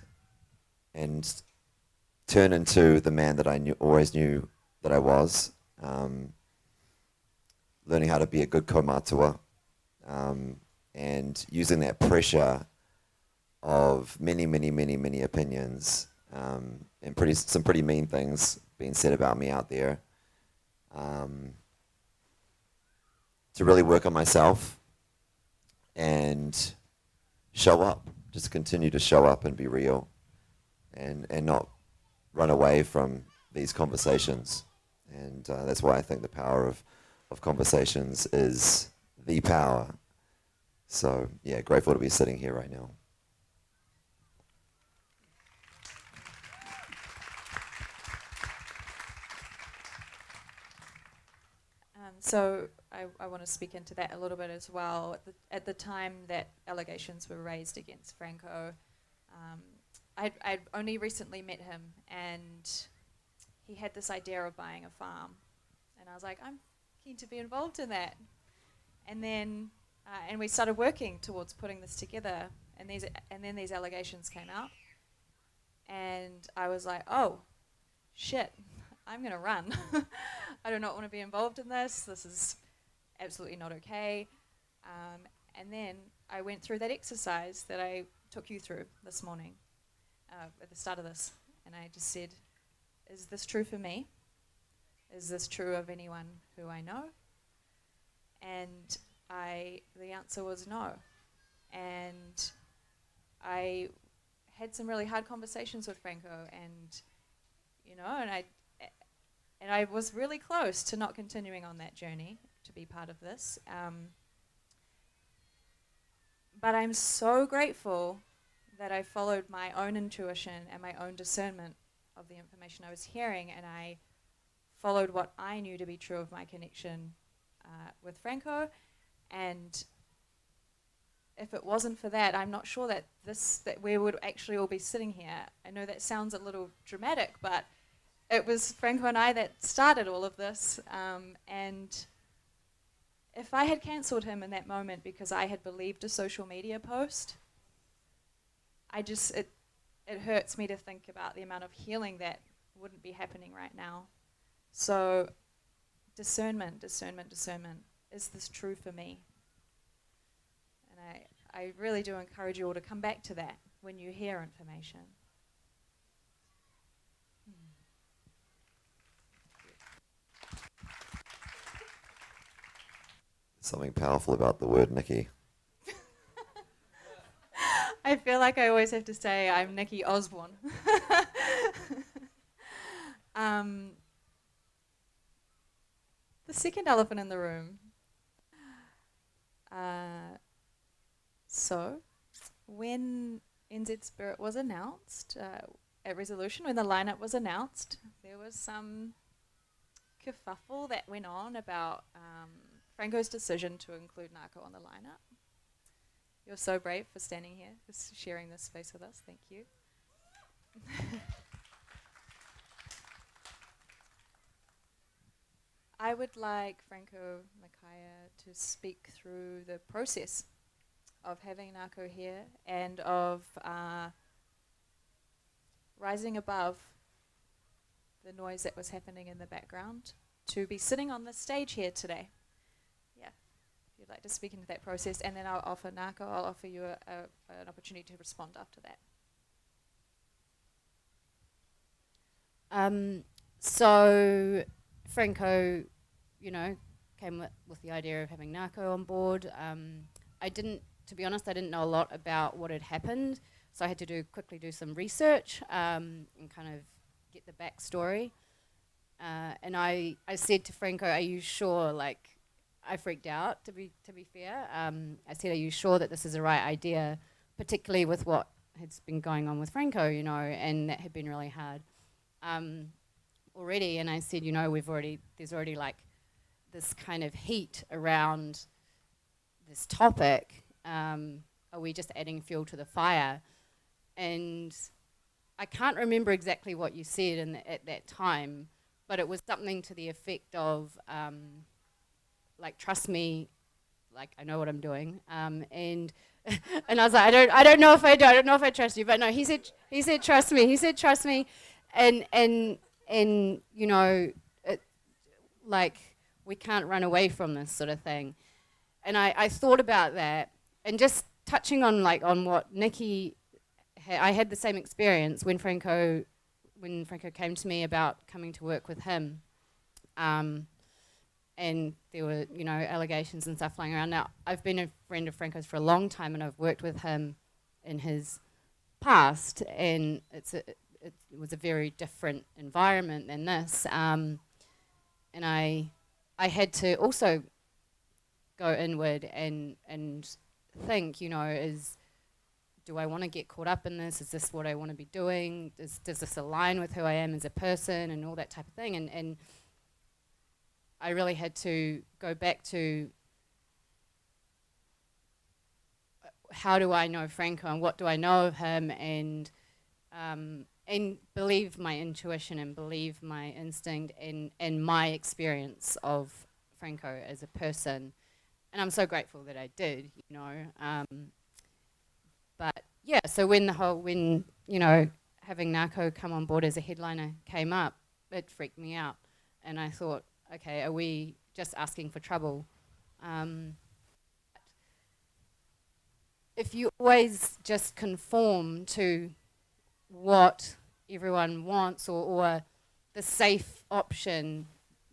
turn into the man that I always knew that I was, learning how to be a good kaumatua, and using that pressure of many, many, many, many opinions, and some pretty mean things being said about me out there, to really work on myself and show up, just continue to show up and be real, and not run away from these conversations. And that's why I think the power of conversations is the power. So yeah, grateful to be sitting here right now. So I want to speak into that a little bit as well. At the time that allegations were raised against Franco, I'd only recently met him, and he had this idea of buying a farm. And I was like, I'm keen to be involved in that. And then, and we started working towards putting this together, and then these allegations came out. And I was like, oh, shit, I'm going to run. I do not want to be involved in this. This is absolutely not okay. And then I went through that exercise that I took you through this morning at the start of this. And I just said, is this true for me? Is this true of anyone who I know? And the answer was no. And I had some really hard conversations with Franco, and and I was really close to not continuing on that journey to be part of this. But I'm so grateful that I followed my own intuition and my own discernment of the information I was hearing, and I followed what I knew to be true of my connection with Franco. And if it wasn't for that, I'm not sure that we would actually all be sitting here. I know that sounds a little dramatic, but it was Franco and I that started all of this. And if I had cancelled him in that moment because I had believed a social media post, it hurts me to think about the amount of healing that wouldn't be happening right now. So discernment. Is this true for me? And I really do encourage you all to come back to that when you hear information. Something powerful about the word Nikki. I feel like I always have to say I'm Nikki Osborne. The second elephant in the room. So, when NZ Spirit was announced at Resolution, when the lineup was announced, there was some kerfuffle that went on about Franco's decision to include Nako on the lineup. You're so brave for standing here, for sharing this space with us. Thank you. I would like Franco Makaya to speak through the process of having Nako here and of rising above the noise that was happening in the background to be sitting on the stage here today. Yeah, if you'd like to speak into that process, and then I'll offer Nako, I'll offer you an opportunity to respond after that. So Franco, came with the idea of having Nako on board. To be honest, I didn't know a lot about what had happened, so I had to quickly do some research and kind of get the backstory. And I said to Franco, "Are you sure?" Like, I freaked out. To be fair, I said, "Are you sure that this is the right idea?" Particularly with what has been going on with Franco, and that had been really hard already. And I said, there's already like this kind of heat around this topic. Are we just adding fuel to the fire? And I can't remember exactly what you said at that time, but it was something to the effect of, trust me, like I know what I'm doing. And and I was like, I don't know if I do. I don't know if I trust you. But no, he said trust me. He said trust me, and we can't run away from this sort of thing. And I thought about that, and just touching on what Nikki, I had the same experience when Franco came to me about coming to work with him, and there were allegations and stuff flying around. Now I've been a friend of Franco's for a long time, and I've worked with him in his past, and it was a very different environment than this. And I had to also go inward and think, do I want to get caught up in this? Is this what I want to be doing? Does this align with who I am as a person and all that type of thing? And I really had to go back to how do I know Franco and what do I know of him, and believe my intuition and believe my instinct and my experience of Franco as a person. And I'm so grateful that I did, But yeah, so when having Narco come on board as a headliner came up, it freaked me out. And I thought, okay, are we just asking for trouble? If you always just conform to what everyone wants or the safe option,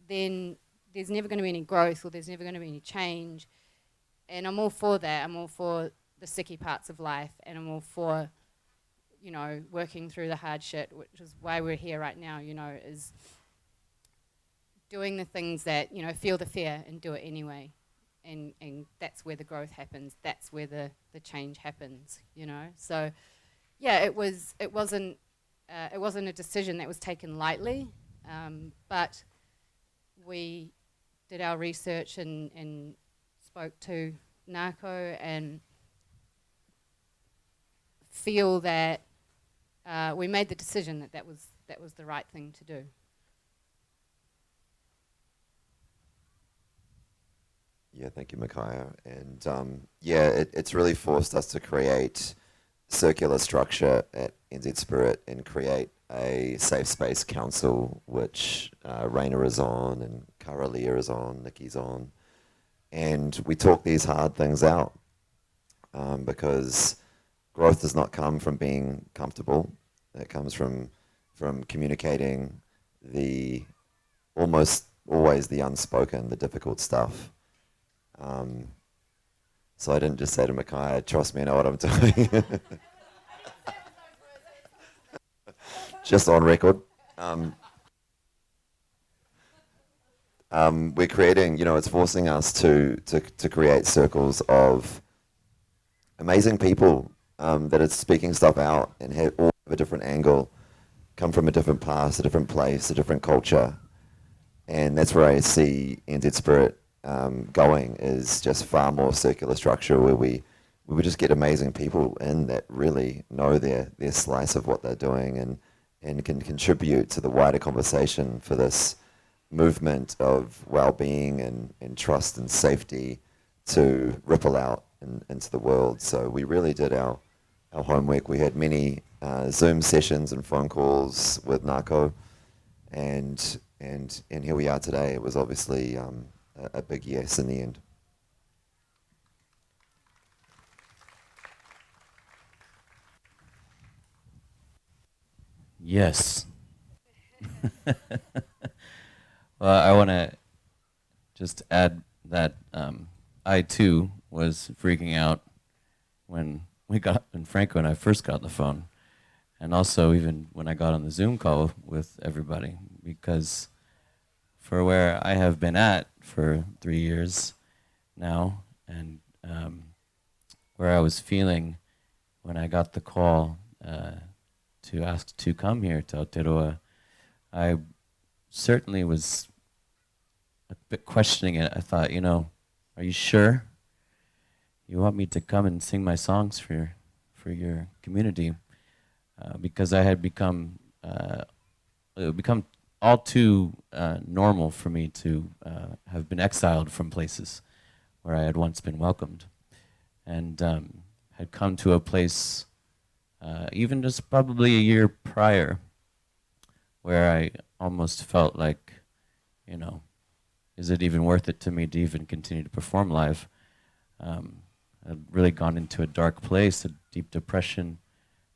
then there's never going to be any growth or there's never going to be any change. And I'm all for that. I'm all for the sticky parts of life, and I'm all for, working through the hard shit, which is why we're here right now, is doing the things that, feel the fear and do it anyway. And that's where the growth happens. That's where the change happens, So, yeah, it wasn't a decision that was taken lightly, but we did our research and spoke to Narco and feel that we made the decision that was the right thing to do. Yeah, thank you, Micaiah. And it's really forced us to create circular structure at NZ Spirit and create a safe space council, which Raina is on and Karalia is on, Nikki's on. And we talk these hard things out because growth does not come from being comfortable. It comes from communicating the almost always the unspoken, the difficult stuff. So I didn't just say to Micaiah, trust me, I know what I'm doing. Just on record. We're creating, it's forcing us to create circles of amazing people that are speaking stuff out and all have a different angle, come from a different past, a different place, a different culture. And that's where I see NZ Spirit going, is just far more circular structure where we would just get amazing people in that really know their slice of what they're doing and can contribute to the wider conversation for this movement of well-being and trust and safety to ripple out into the world. So we really did our homework. We had many Zoom sessions and phone calls with Narco, and here we are today. It was obviously a big yes in the end. Yes. Well, I want to just add that I too was freaking out when Franco and I first got on the phone, and also even when I got on the Zoom call with everybody, because for where I have been at for 3 years now, and where I was feeling when I got the call to ask to come here to Aotearoa, I certainly was a bit questioning it. I thought, are you sure you want me to come and sing my songs for your community? Because I had become all too normal for me to have been exiled from places where I had once been welcomed, and had come to a place even just probably a year prior where I almost felt like, is it even worth it to me to even continue to perform live? I'd really gone into a dark place, a deep depression,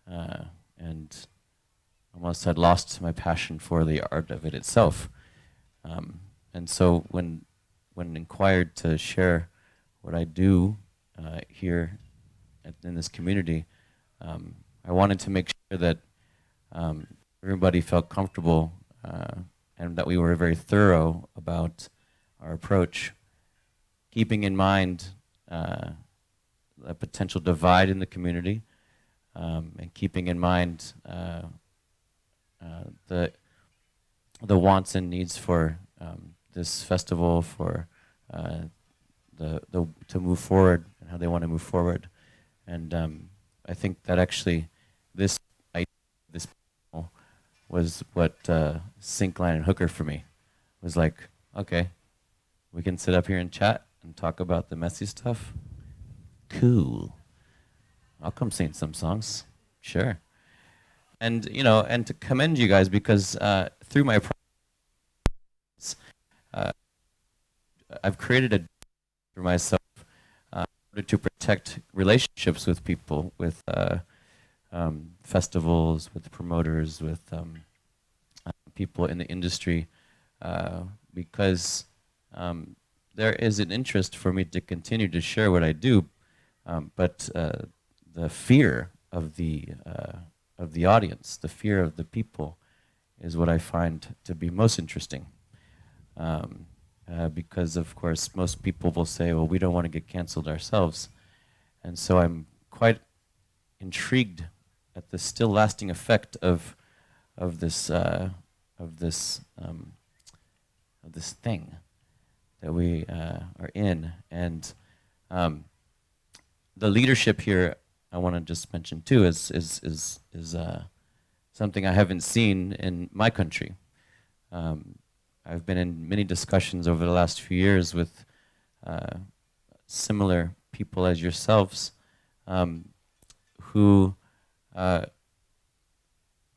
and almost had lost my passion for the art of it itself. And so when inquired to share what I do here in this community, I wanted to make sure that everybody felt comfortable and that we were very thorough about our approach, keeping in mind a potential divide in the community, and keeping in mind the wants and needs for this festival, for to move forward and how they want to move forward. And I think that actually this panel was what sink, line, and hooker for me. It was like, okay, we can sit up here and chat and talk about the messy stuff. Cool. I'll come sing some songs. Sure. And, you know, and to commend you guys because through my I've created a for myself to protect relationships with people, with festivals, with promoters, with people in the industry, because there is an interest for me to continue to share what I do, but the fear of the audience, the fear of the people, is what I find to be most interesting. Because of course most people will say, well, we don't want to get canceled ourselves. And so I'm quite intrigued at the still lasting effect of this thing that we are in. And the leadership here, I want to just mention too, is something I haven't seen in my country. I've been in many discussions over the last few years with similar people as yourselves who are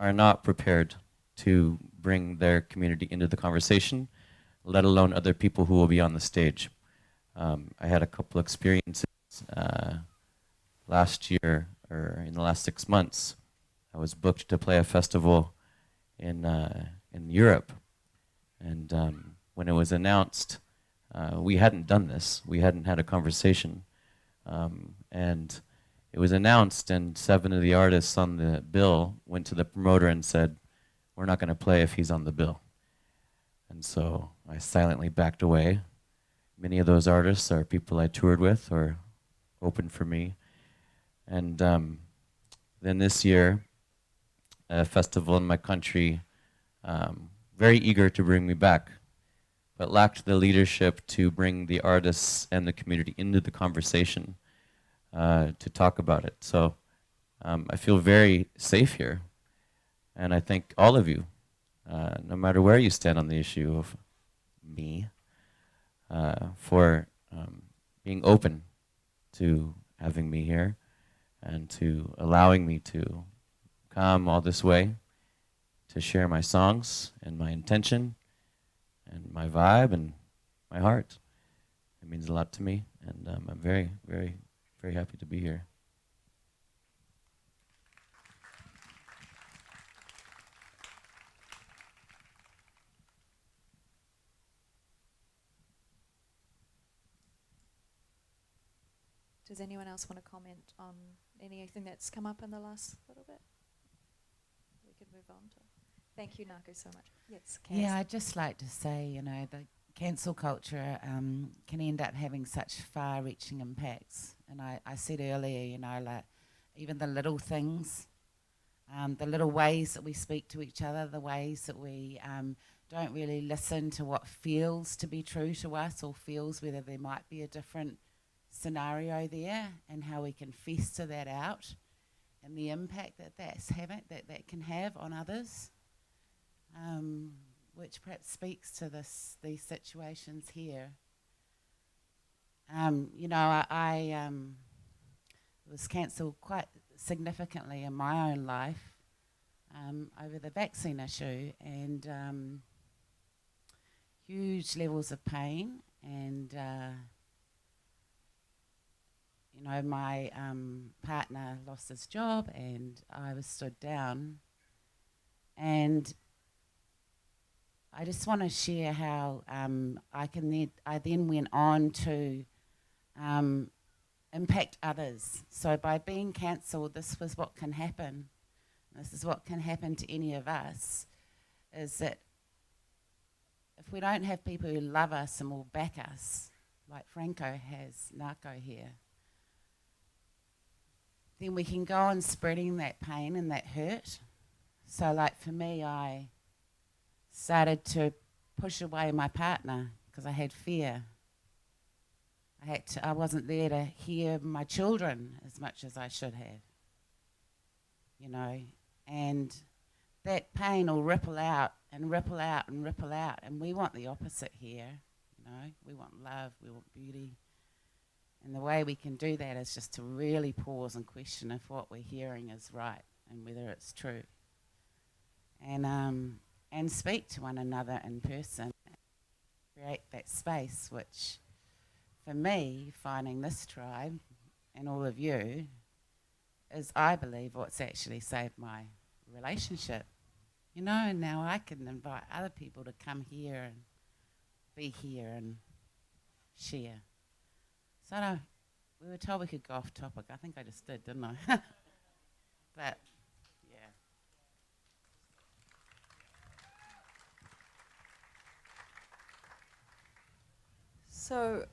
not prepared to bring their community into the conversation, let alone other people who will be on the stage. I had a couple experiences last year, or in the last 6 months. I was booked to play a festival in Europe. And when it was announced, we hadn't done this. We hadn't had a conversation. And it was announced, and 7 of the artists on the bill went to the promoter and said, we're not going to play if he's on the bill. And so I silently backed away. Many of those artists are people I toured with or opened for me. And then this year, a festival in my country, very eager to bring me back, but lacked the leadership to bring the artists and the community into the conversation to talk about it. So I feel very safe here, and I thank all of you, no matter where you stand on the issue of me, for being open to having me here and to allowing me to come all this way to share my songs and my intention and my vibe and my heart. It means a lot to me, and I'm very, very, very happy to be here. Does anyone else want to comment on anything that's come up in the last little bit? We could move on to. Thank you, Naku, so much. Yes, Kaz. Yeah, I'd just like to say, you know, the cancel culture can end up having such far-reaching impacts. And I said earlier, you know, like even the little things, the little ways that we speak to each other, the ways that we don't really listen to what feels to be true to us or feels whether there might be a different scenario there, and how we can fester that out and the impact that can have on others. Which perhaps speaks to these situations here. You know, I was cancelled quite significantly in my own life over the vaccine issue, and huge levels of pain, and you know, my partner lost his job, and I was stood down, and I just want to share how I then went on to impact others. So by being cancelled, this was what can happen. this is what can happen to any of us, is that if we don't have people who love us and will back us, like Franco has, Narco here, then we can go on spreading that pain and that hurt. So like for me, I started to push away my partner because I had fear. I wasn't there to hear my children as much as I should have, you know, and that pain will ripple out and ripple out and ripple out, and we want the opposite here, you know. We want love, we want beauty, and the way we can do that is just to really pause and question if what we're hearing is right and whether it's true, and speak to one another in person, create that space, which for me, finding this tribe and all of you is, I believe, what's actually saved my relationship. You know, and now I can invite other people to come here and be here and share. So I don't, we were told we could go off topic. I think I just did, didn't I? But, yeah. So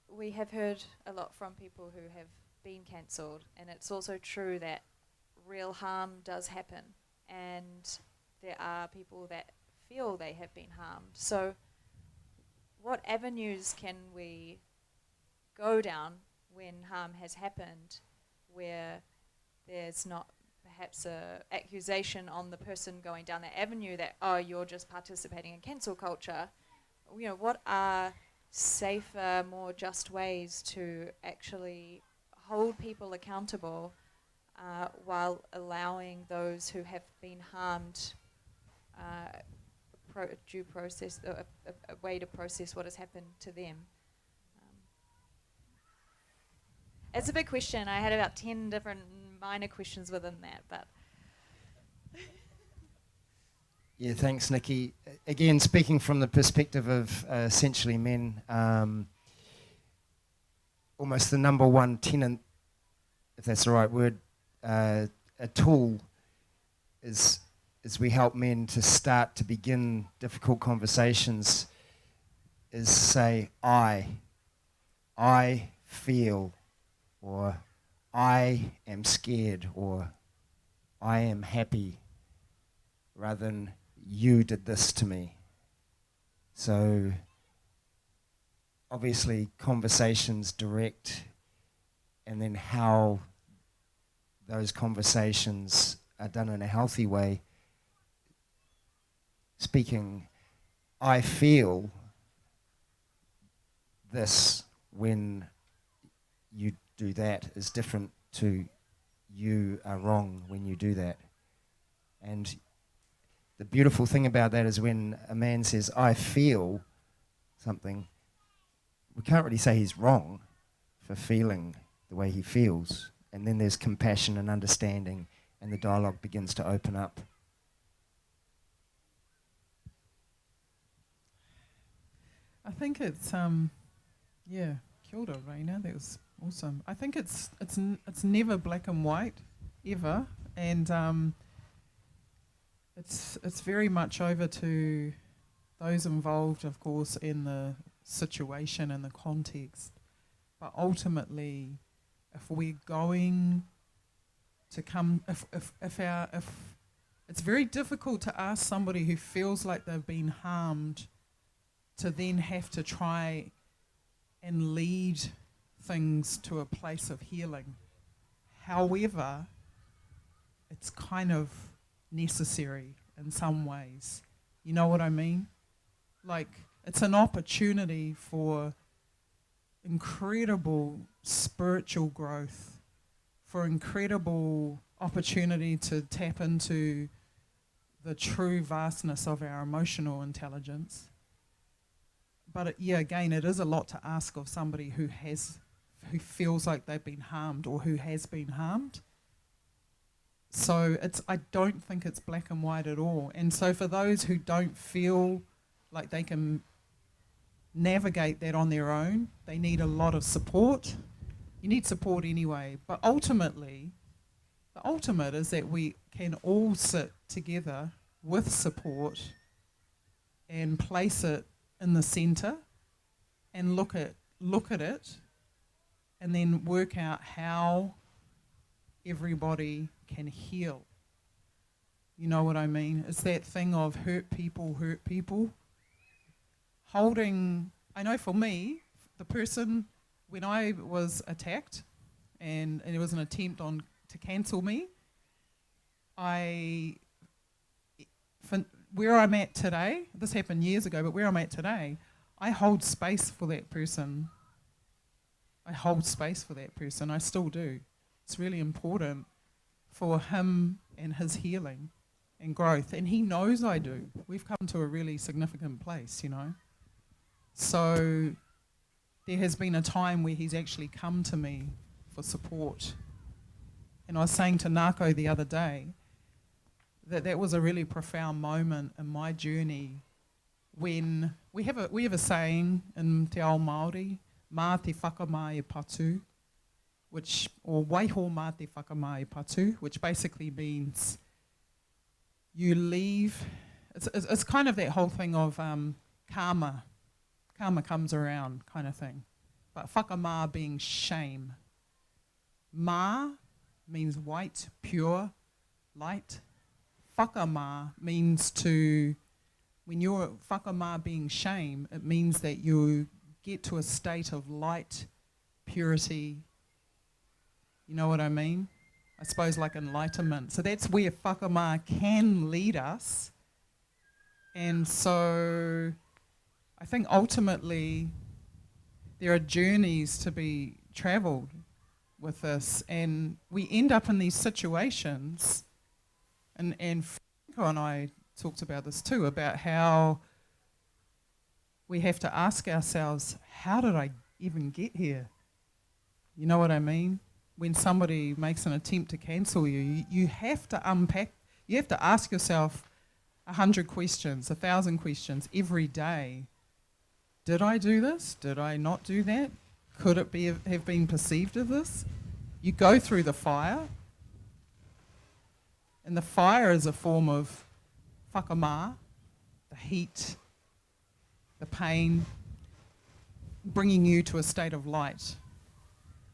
we have heard a lot from people who have been cancelled, and it's also true that real harm does happen, and there are people that feel they have been harmed. So what avenues can we go down when harm has happened, where there's not perhaps a accusation on the person going down that avenue that, oh, you're just participating in cancel culture? You know, what are safer, more just ways to actually hold people accountable while allowing those who have been harmed due process, a way to process what has happened to them? It's a big question. I had about 10 different minor questions within that, but... Yeah, thanks, Nikki. Again, speaking from the perspective of essentially men, almost the number one tenet, if that's the right word, a tool is we help men to start to begin difficult conversations, is say, I feel, or I am scared, or I am happy, rather than you did this to me. So obviously conversations direct, and then how those conversations are done in a healthy way. Speaking, I feel this when you do that is different to you are wrong when you do that. And the beautiful thing about that is when a man says, I feel something, we can't really say he's wrong for feeling the way he feels. And then there's compassion and understanding, and the dialogue begins to open up. I think it's kia ora, Raina. That was awesome. I think it's never black and white, ever, and it's very much over to those involved, of course, in the situation and the context. But ultimately, if we're going to come, if it's very difficult to ask somebody who feels like they've been harmed to then have to try and lead things to a place of healing. However, it's kind of necessary in some ways. You know what I mean? Like, it's an opportunity for incredible spiritual growth, for incredible opportunity to tap into the true vastness of our emotional intelligence. But again, it is a lot to ask of somebody who feels like they've been harmed or who has been harmed. So I don't think it's black and white at all. And so for those who don't feel like they can navigate that on their own, they need a lot of support. You need support anyway, but ultimately, The ultimate is that we can all sit together with support and place it in the centre and look at it and then work out how everybody can heal. You know what I mean? It's that thing of hurt people. I know for me, the person, when I was attacked and it was an attempt to cancel me, where I'm at today, this happened years ago, but where I'm at today, I hold space for that person. I still do. It's really important for him and his healing and growth. And he knows I do. We've come to a really significant place, you know. So there has been a time where he's actually come to me for support. And I was saying to Nako the other day that was a really profound moment in my journey when we have a saying in Te Ao Māori, mā te whakamā e patu, or waiho mā te whakamā e patu, which basically means you leave. It's kind of that whole thing of karma. Karma comes around kind of thing. But whakamā being shame. Mā means white, pure, light. Whakamā means when you're whakamā being shame, it means that you get to a state of light, purity. You know what I mean? I suppose like enlightenment. So that's where whakamā can lead us. And so I think ultimately there are journeys to be travelled with this, and we end up in these situations, and Franco and I talked about this too, about how we have to ask ourselves, how did I even get here? You know what I mean? When somebody makes an attempt to cancel you, you have to unpack, you have to ask yourself 100 questions, 1,000 questions every day. Did I do this? Did I not do that? Could it have been perceived as this? You go through the fire, and the fire is a form of whakamā, the heat, the pain, bringing you to a state of light.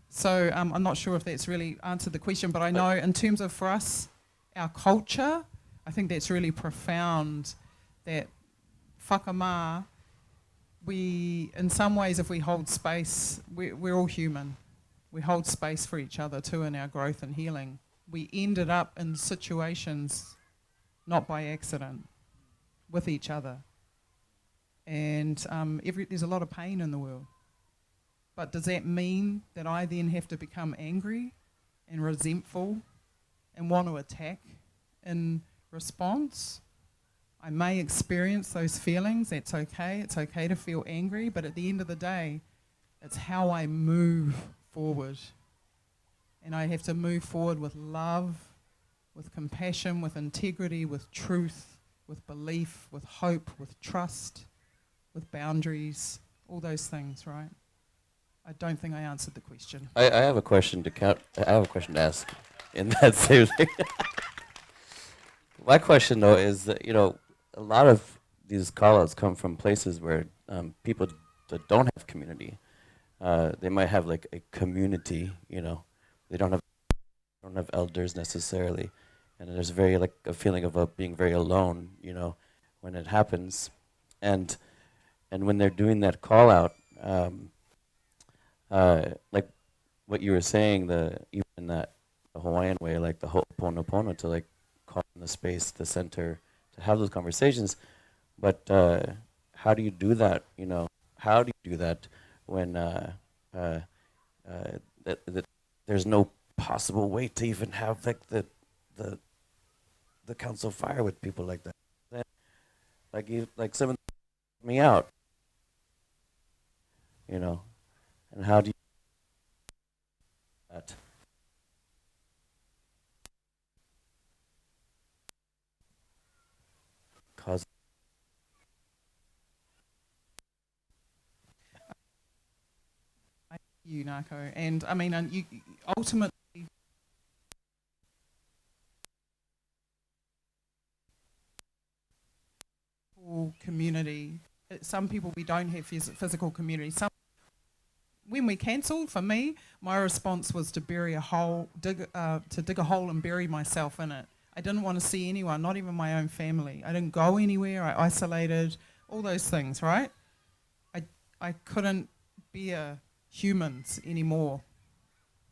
So I'm not sure if that's really answered the question, but I know in terms of for us, our culture, I think that's really profound, that whakamā, in some ways, if we hold space, we're all human. We hold space for each other too in our growth and healing. We ended up in situations not by accident with each other. And there's a lot of pain in the world. But does that mean that I then have to become angry and resentful and want to attack in response? I may experience those feelings. That's okay. It's okay to feel angry. But at the end of the day, it's how I move forward. And I have to move forward with love, with compassion, with integrity, with truth, with belief, with hope, with trust, with boundaries, all those things, right? I don't think I answered the question. I have a question to ask in that same thing. My question, though, is that, a lot of these call-outs come from places where people that don't have community. They might have like a community, they don't have elders necessarily, and there's a feeling of being very alone, when it happens, and when they're doing that call-out, like what you were saying, even in that Hawaiian way, like the ho'oponopono, to like call in the space, the center, to have those conversations. But how do you do that? How do you do that when that there's no possible way to even have like the council fire with people like that? Like someone me out, and how do you do that? Cause You, Nako. And I mean, and you ultimately, some people we don't have physical community. When we cancelled, for me, my response was to dig a hole and bury myself in it. I didn't want to see anyone, not even my own family. I didn't go anywhere. I isolated, all those things, right? I couldn't bear humans anymore.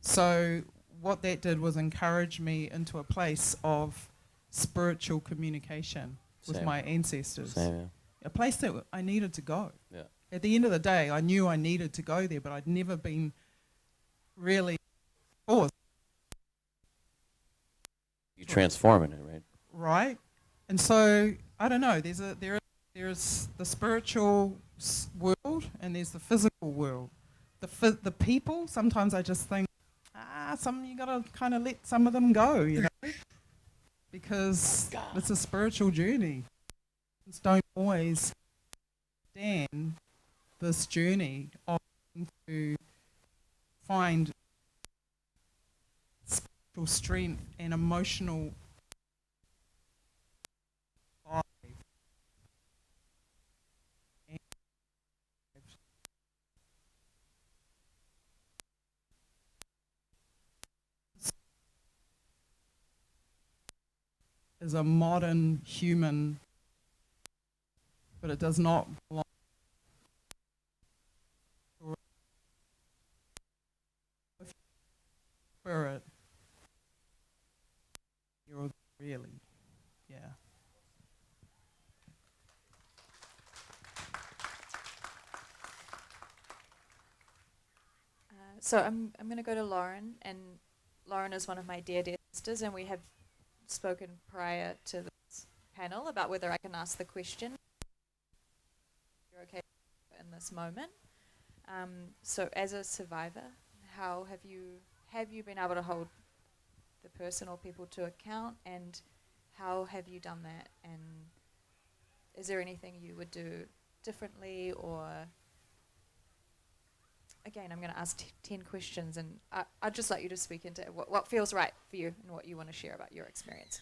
So what that did was encourage me into a place of spiritual communication with Same. my ancestors. Same, yeah. A place that I needed to go. Yeah. At the end of the day, I knew I needed to go there, but I'd never been really forced. You transforming it, right? Right? And so, I don't know, there's the spiritual world and there's the physical world. The people, sometimes I just think, you gotta kind of let some of them go, you know? Because it's a spiritual journey. Just don't always understand this journey of to find spiritual strength and emotional drive. Is a modern human, but it does not belong to a spirit. You're really, yeah. So I'm going to go to Lauren, and Lauren is one of my dear sisters, and we have spoken prior to this panel about whether I can ask the question. You're okay in this moment. So as a survivor, how have you been able to hold the person or people to account, and how have you done that? And is there anything you would do differently, or again, I'm going to ask 10 questions, and I'd just like you to speak into what feels right for you and what you want to share about your experience.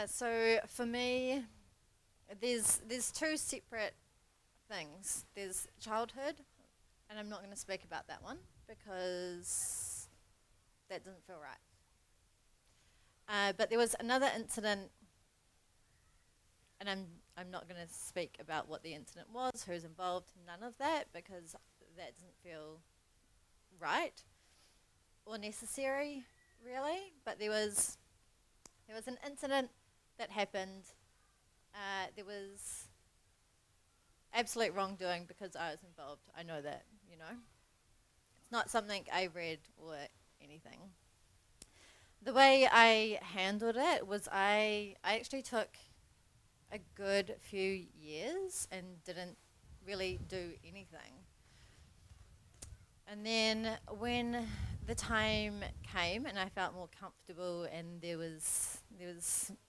So for me, there's two separate things. There's childhood, and I'm not going to speak about that one because that doesn't feel right. But there was another incident, and I'm not going to speak about what the incident was, who's involved, none of that, because that doesn't feel right or necessary, really. But there was an incident that happened. There was absolute wrongdoing because I was involved. I know that, you know. It's not something I read or anything. The way I handled it was I actually took a good few years and didn't really do anything. And then when the time came and I felt more comfortable and there was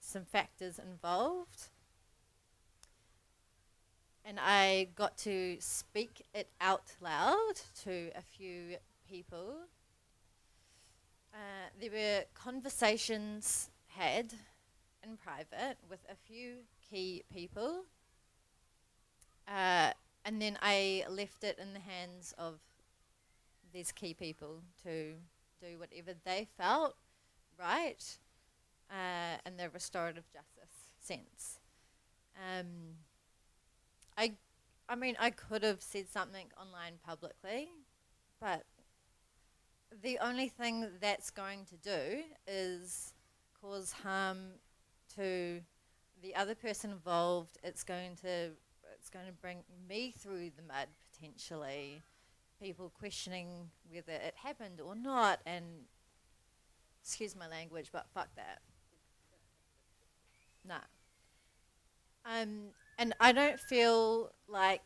some factors involved, and I got to speak it out loud to a few people, there were conversations had in private with a few key people, and then I left it in the hands of these key people to do whatever they felt right in the restorative justice sense. I mean, I could have said something online publicly, but the only thing that's going to do is cause harm to the other person involved. It's going to bring me through the mud potentially. People questioning whether it happened or not, and excuse my language, but fuck that. Nah. And I don't feel like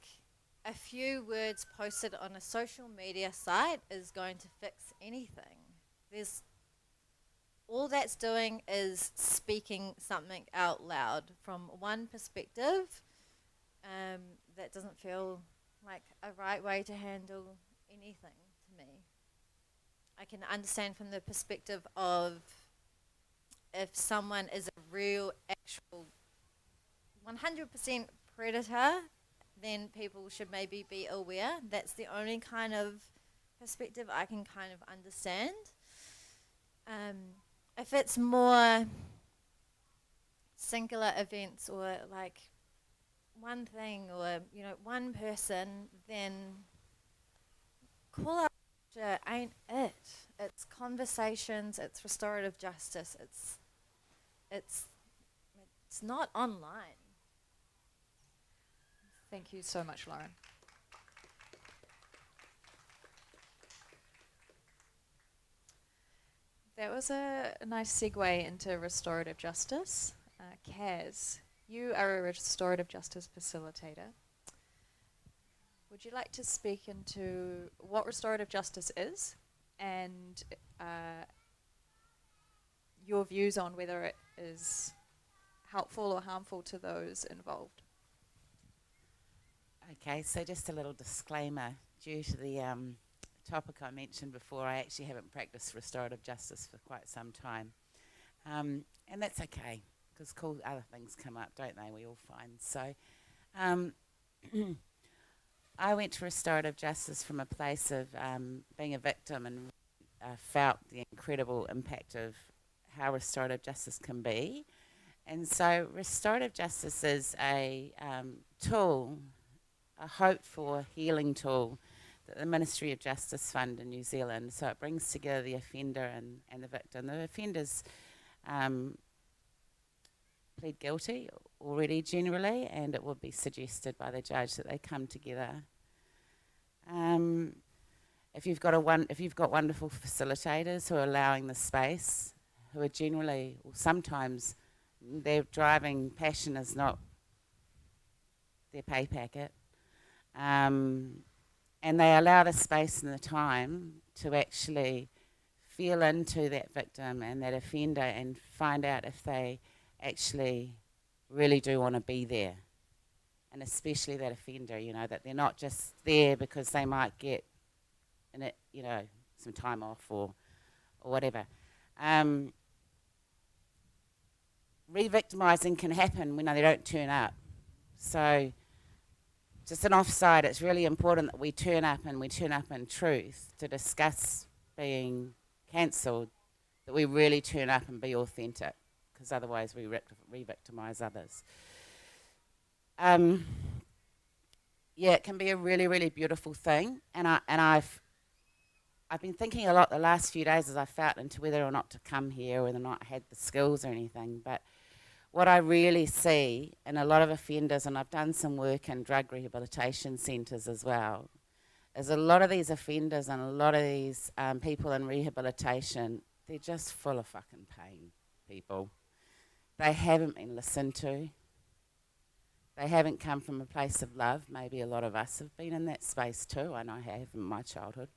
a few words posted on a social media site is going to fix anything. all that's doing is speaking something out loud from one perspective. That doesn't feel like a right way to handle anything to me. I can understand from the perspective of if someone is a real, actual 100% predator, then people should maybe be aware. That's the only kind of perspective I can kind of understand. If it's more singular events or like one thing or one person, then call out ain't it. It's conversations. It's restorative justice. It's not online. Thank you so much, Lauren. That was a nice segue into restorative justice. Kaz, you are a restorative justice facilitator. Would you like to speak into what restorative justice is and your views on whether it is helpful or harmful to those involved? Okay, so just a little disclaimer. Due to the topic I mentioned before, I actually haven't practiced restorative justice for quite some time. And that's okay, because cool other things come up, don't they? We all find. So I went to restorative justice from a place of being a victim and felt the incredible impact of how restorative justice can be. And so restorative justice is a tool, a hope-for healing tool that the Ministry of Justice fund in New Zealand. So it brings together the offender and the victim. The offenders plead guilty already generally, and it would be suggested by the judge that they come together. If you've got wonderful facilitators who are allowing the space, who are generally, or sometimes their driving passion is not their pay packet, and they allow the space and the time to actually feel into that victim and that offender and find out if they actually really do want to be there. And especially that offender, that they're not just there because they might get some time off or whatever. Re-victimising can happen when they don't turn up. So just an offside, it's really important that we turn up in truth to discuss being cancelled, that we really turn up and be authentic, because otherwise we re-victimise others. It can be a really, really beautiful thing, and I've been thinking a lot the last few days as I felt into whether or not to come here, whether or not I had the skills or anything, but what I really see in a lot of offenders, and I've done some work in drug rehabilitation centres as well, is a lot of these offenders and a lot of these people in rehabilitation, they're just full of fucking pain, people. They haven't been listened to. They haven't come from a place of love. Maybe a lot of us have been in that space too. I know I have in my childhood.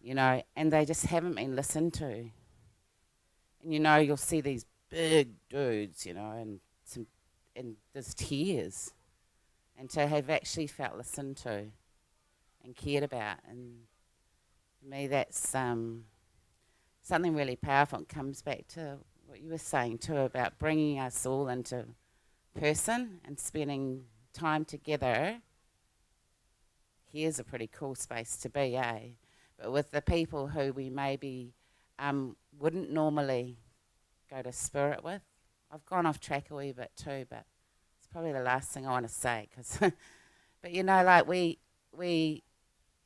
And they just haven't been listened to. And you'll see these big dudes, and there's tears. And to have actually felt listened to and cared about. And for me, that's something really powerful. It comes back to what you were saying too about bringing us all into person and spending time together. Here's a pretty cool space to be, eh? But with the people who we maybe wouldn't normally go to spirit with. I've gone off track a wee bit too, but it's probably the last thing I want to say. But we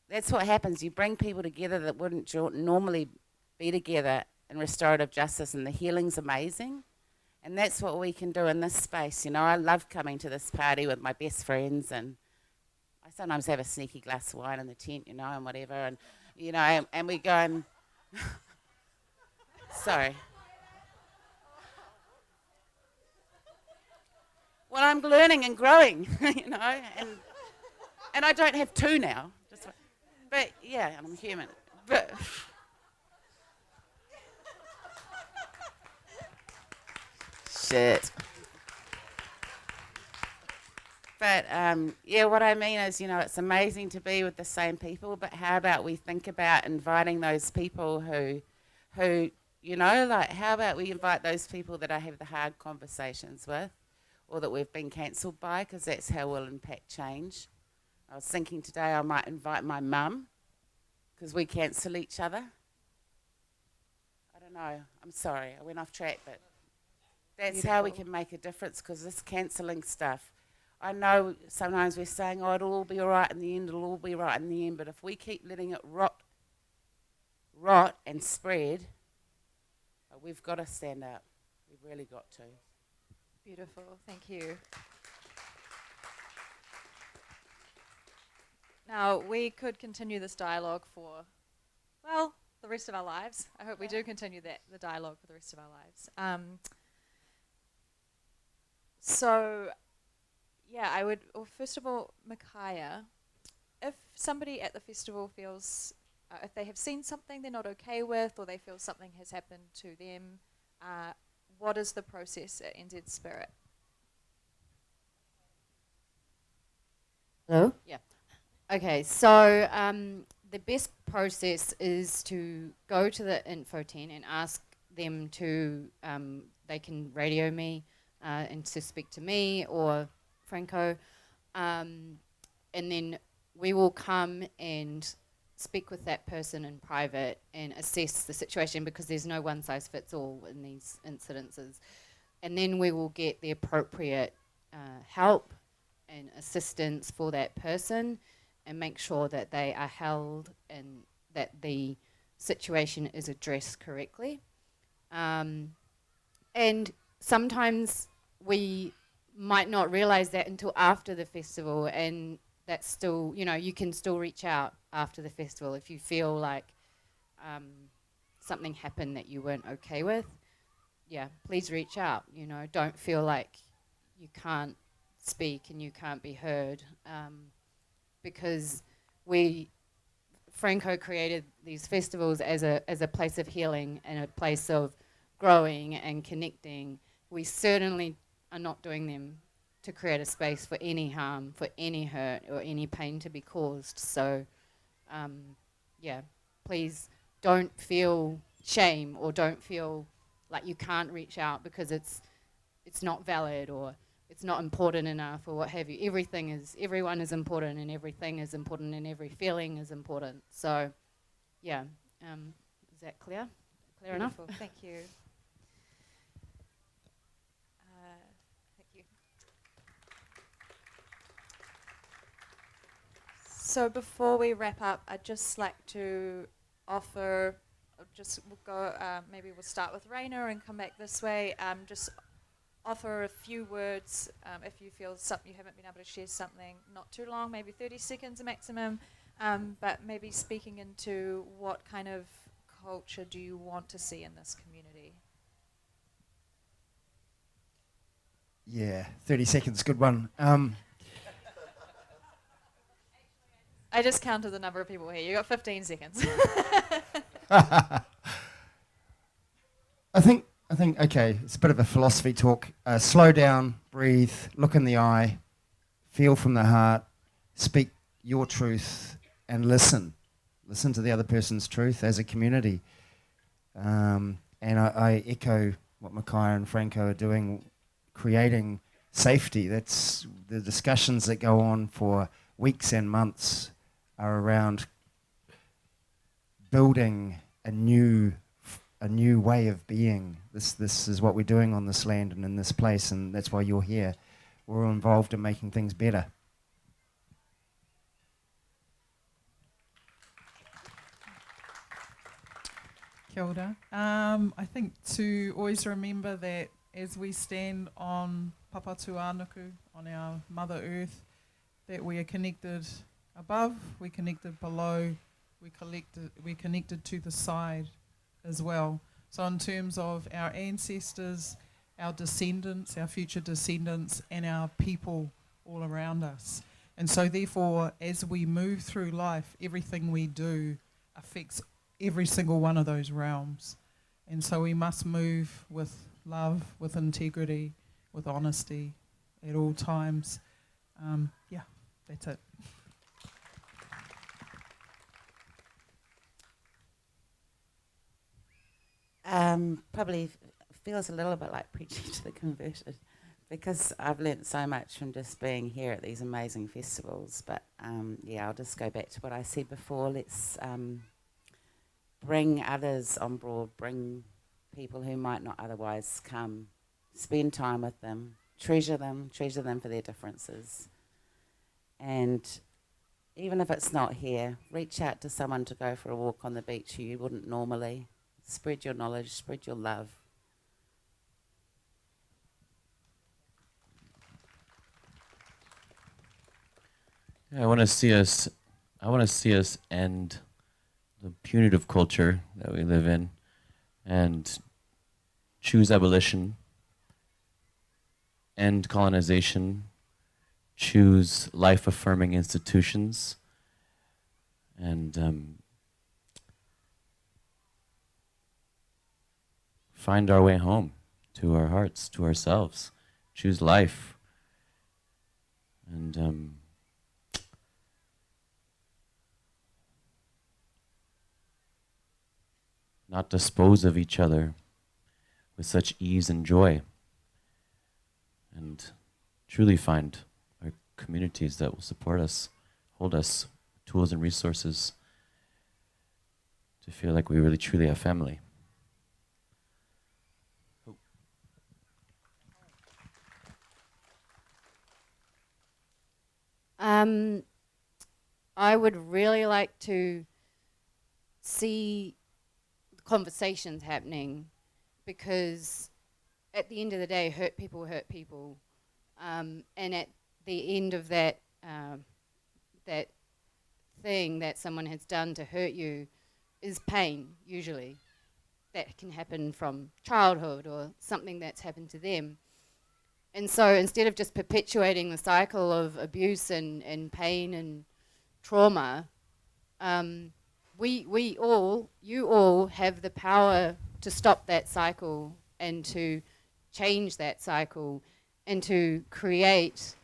that's what happens. You bring people together that wouldn't normally be together in restorative justice, and the healing's amazing. And that's what we can do in this space. I love coming to this party with my best friends, and I sometimes have a sneaky glass of wine in the tent, and whatever, and and we go and sorry. Well, I'm learning and growing, and I don't have two now. But yeah, I'm human. But shirt. But yeah, what I mean is, it's amazing to be with the same people, but how about we think about inviting those people who, like, how about we invite those people that I have the hard conversations with, or that we've been cancelled by, because that's how we'll impact change. I was thinking today I might invite my mum, because we cancel each other. I don't know, I'm sorry, I went off track, but that's how we can make a difference, because this cancelling stuff, I know sometimes we're saying, oh, it'll all be all right in the end, it'll all be right in the end, but if we keep letting it rot and spread, we've got to stand up. We've really got to. Beautiful, thank you. Now, we could continue this dialogue for, well, the rest of our lives. I hope we do continue the dialogue for the rest of our lives. Yeah, I would, well, first of all, Micaiah, if somebody at the festival feels, if they have seen something they're not okay with, or they feel something has happened to them, what is the process at NZ Spirit? Hello? Yeah. Okay, so the best process is to go to the info tent and ask them to, they can radio me and to speak to me or Franco, and then we will come and speak with that person in private and assess the situation, because there's no one size fits all in these incidences. And then we will get the appropriate help and assistance for that person and make sure that they are held and that the situation is addressed correctly. And sometimes we might not realize that until after the festival, and that's still, you can still reach out after the festival if you feel like something happened that you weren't okay with. Yeah, please reach out, don't feel like you can't speak and you can't be heard, because Franco created these festivals as a place of healing and a place of growing and connecting. We certainly are not doing them to create a space for any harm, for any hurt or any pain to be caused. So, yeah, please don't feel shame or don't feel like you can't reach out because it's not valid or it's not important enough or what have you. Everyone is important, and everything is important, and every feeling is important. So, yeah, is that clear? Clear enough? Thank you. Thank you. So before we wrap up, I'd just like to offer, we'll go, maybe we'll start with Raina and come back this way. Just offer a few words if you feel you haven't been able to share something, not too long, maybe 30 seconds maximum, but maybe speaking into what kind of culture do you want to see in this community? Yeah, 30 seconds, good one. I just counted the number of people here. You got 15 seconds. I think, okay, it's a bit of a philosophy talk. Slow down, breathe, look in the eye, feel from the heart, speak your truth, and listen. Listen to the other person's truth as a community. And I echo what Micaiah and Franco are doing, creating safety. That's the discussions that go on for weeks and months are around building a new way of being. This is what we're doing on this land and in this place, and that's why you're here. We're all involved in making things better. Kia ora. I think to always remember that as we stand on Papatuanuku, on our Mother Earth, that we are connected above, we're connected below, we're connected to the side as well. So in terms of our ancestors, our descendants, our future descendants, and our people all around us. And so therefore, as we move through life, everything we do affects every single one of those realms. And so we must move with love, with integrity, with honesty at all times. Yeah, that's it. Probably feels a little bit like preaching to the converted, because I've learnt so much from just being here at these amazing festivals. But yeah, I'll just go back to what I said before. Let's bring others on board, bring people who might not otherwise come, spend time with them, treasure them for their differences. And even if it's not here, reach out to someone to go for a walk on the beach who you wouldn't normally. Spread your knowledge, spread your love. Yeah, I want to see us. I want to see us end the punitive culture that we live in, and choose abolition, end colonization, choose life-affirming institutions, and find our way home to our hearts, to ourselves. Choose life, and not dispose of each other with such ease and joy, and truly find our communities that will support us, hold us, tools and resources to feel like we really truly have family. I would really like to see conversations happening, because at the end of the day, hurt people, and at the end of that that thing that someone has done to hurt you is pain, usually. That can happen from childhood or something that's happened to them. And so instead of just perpetuating the cycle of abuse and pain and trauma, you all have the power to stop that cycle and to change that cycle and to create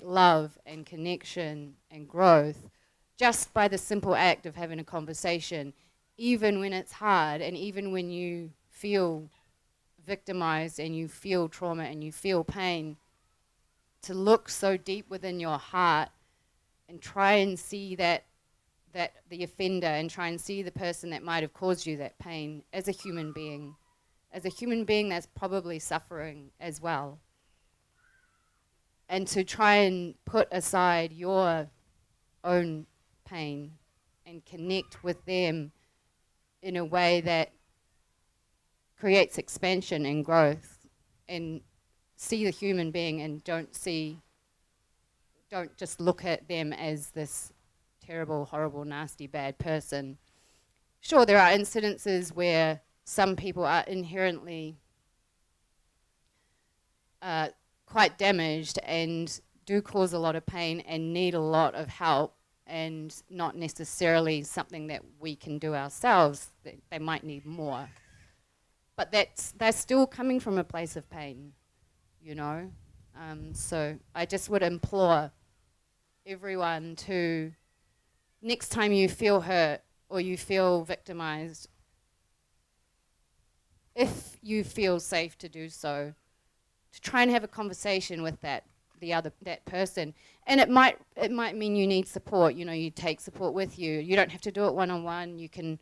love and connection and growth just by the simple act of having a conversation, even when it's hard and even when you feel victimized and you feel trauma and you feel pain, to look so deep within your heart and try and see that the offender, and try and see the person that might have caused you that pain as a human being that's probably suffering as well. And to try and put aside your own pain and connect with them in a way that creates expansion and growth, and see the human being and don't just look at them as this terrible, horrible, nasty, bad person. Sure, there are incidences where some people are inherently quite damaged and do cause a lot of pain and need a lot of help, and not necessarily something that we can do ourselves. They might need more. But they're still coming from a place of pain, you know? So I just would implore everyone to, next time you feel hurt or you feel victimized, if you feel safe to do so, to try and have a conversation with that person. And it might mean you need support. You know, you take support with you. You don't have to do it one-on-one. You can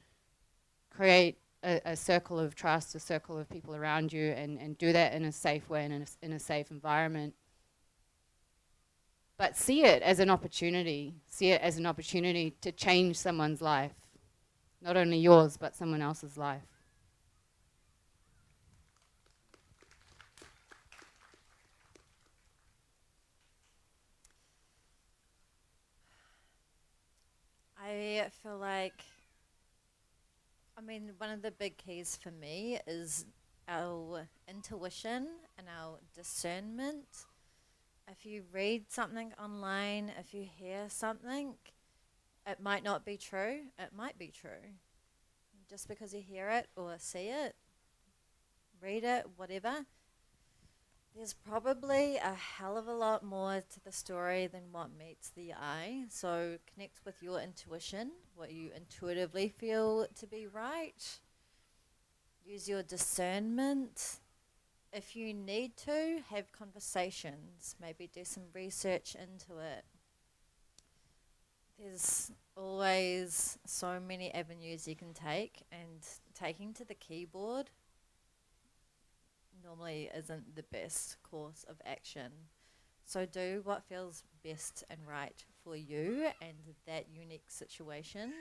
create a circle of trust, a circle of people around you, and do that in a safe way and in a safe environment. But see it as an opportunity. See it as an opportunity to change someone's life. Not only yours, but someone else's life. I feel like, one of the big keys for me is our intuition and our discernment. If you read something online, if you hear something, it might not be true, it might be true. Just because you hear it or see it read it, whatever, there's probably a hell of a lot more to the story than what meets the eye. So connect with your intuition, what you intuitively feel to be right. Use your discernment. If you need to, have conversations. Maybe do some research into it. There's always so many avenues you can take, and taking to the keyboard normally isn't the best course of action. So do what feels best and right for you and that unique situation.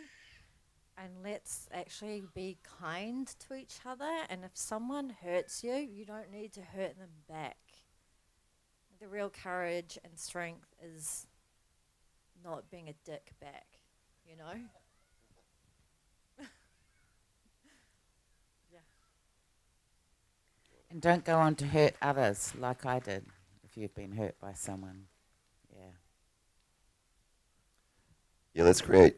And let's actually be kind to each other. And if someone hurts you, you don't need to hurt them back. The real courage and strength is not being a dick back, you know? Yeah. And don't go on to hurt others like I did if you've been hurt by someone. Yeah. Yeah, let's create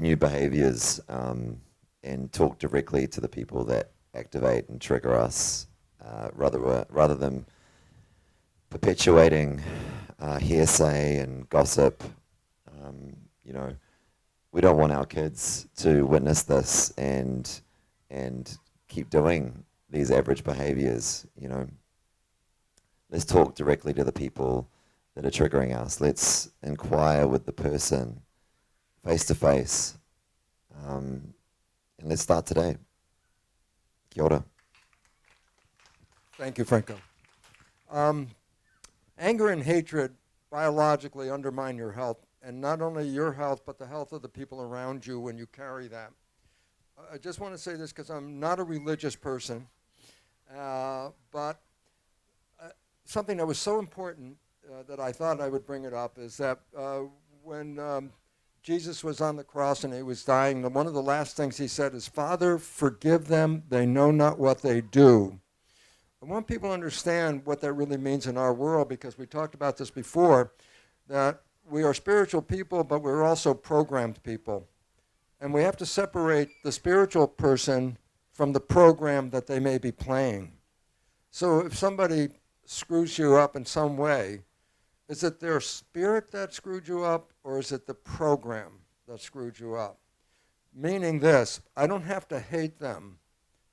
new behaviors and talk directly to the people that activate and trigger us, rather than perpetuating hearsay and gossip. You know, we don't want our kids to witness this and keep doing these average behaviors. You know, let's talk directly to the people that are triggering us. Let's inquire with the person face to face, and let's start today. Kia ora. Thank you, Franco. Anger and hatred biologically undermine your health, and not only your health, but the health of the people around you when you carry that. I just want to say this because I'm not a religious person, but something that was so important that I thought I would bring it up is that when Jesus was on the cross and he was dying, one of the last things he said is, "Father, forgive them, they know not what they do." I want people to understand what that really means in our world, because we talked about this before, that we are spiritual people, but we're also programmed people. And we have to separate the spiritual person from the program that they may be playing. So if somebody screws you up in some way, is it their spirit that screwed you up, or is it the program that screwed you up? Meaning this, I don't have to hate them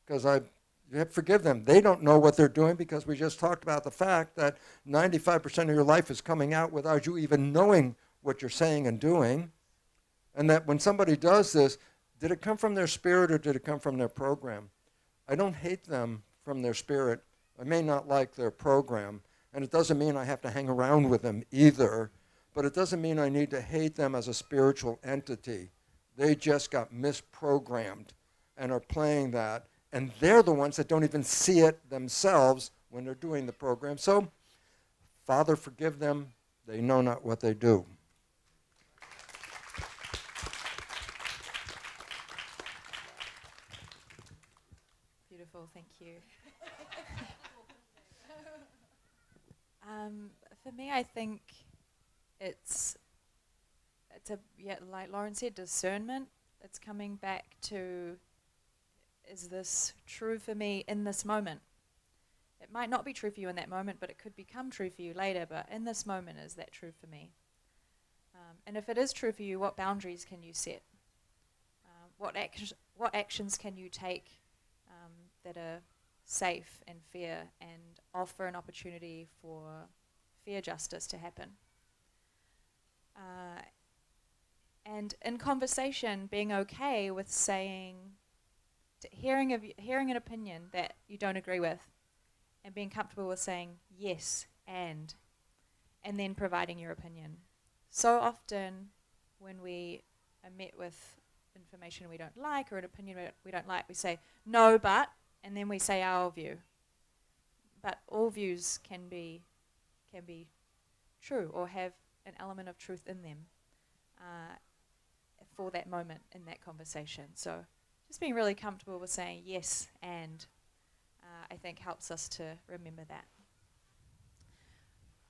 because you have to forgive them. They don't know what they're doing, because we just talked about the fact that 95% of your life is coming out without you even knowing what you're saying and doing. And that when somebody does this, did it come from their spirit or did it come from their program? I don't hate them from their spirit. I may not like their program. And it doesn't mean I have to hang around with them either. But it doesn't mean I need to hate them as a spiritual entity. They just got misprogrammed and are playing that. And they're the ones that don't even see it themselves when they're doing the program. So, Father, forgive them. They know not what they do. Beautiful, thank you. For me, I think it's like Lauren said, discernment. It's coming back to, is this true for me in this moment? It might not be true for you in that moment, but it could become true for you later. But in this moment, is that true for me? And if it is true for you, what boundaries can you set? What actions can you take that are safe and fair and offer an opportunity for fair justice to happen? And in conversation, being okay with saying, hearing an opinion that you don't agree with, and being comfortable with saying yes and then providing your opinion. So often when we are met with information we don't like or an opinion we don't like, we say no but, and then we say our view. But all views can be true or have an element of truth in them for that moment in that conversation. So just being really comfortable with saying yes and I think helps us to remember that.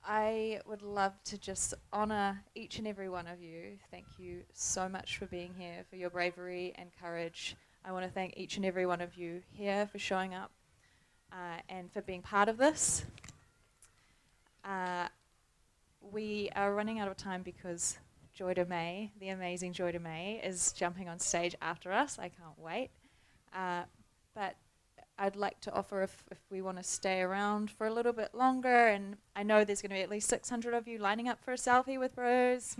I would love to just honour each and every one of you. Thank you so much for being here, for your bravery and courage. I want to thank each and every one of you here for showing up. and for being part of this. We are running out of time because Joy DeMay, the amazing Joy DeMay, is jumping on stage after us. I can't wait. But I'd like to offer if we want to stay around for a little bit longer, and I know there's going to be at least 600 of you lining up for a selfie with Bruce.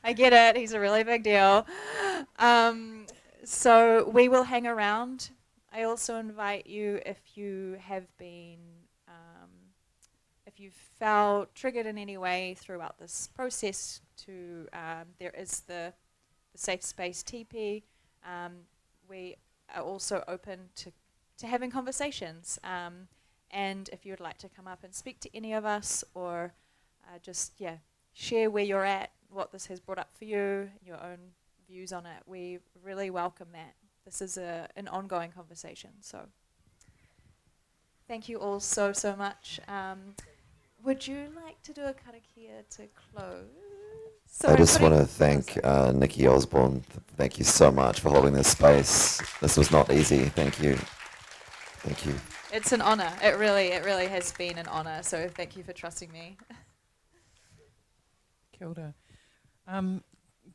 I get it, he's a really big deal. So we will hang around. I also invite you, if you have been, if you've felt triggered in any way throughout this process, to there is the Safe Space TP. We are also open to having conversations. And if you would like to come up and speak to any of us, or just share where you're at, what this has brought up for you, your own views on it, we really welcome that. This is an ongoing conversation. So thank you all so much. Would you like to do a karakia to close? I just want to thank Nikki Osborne. Thank you so much for holding this space. This was not easy. Thank you. Thank you. It's an honor. It really has been an honor. So thank you for trusting me. Kia ora.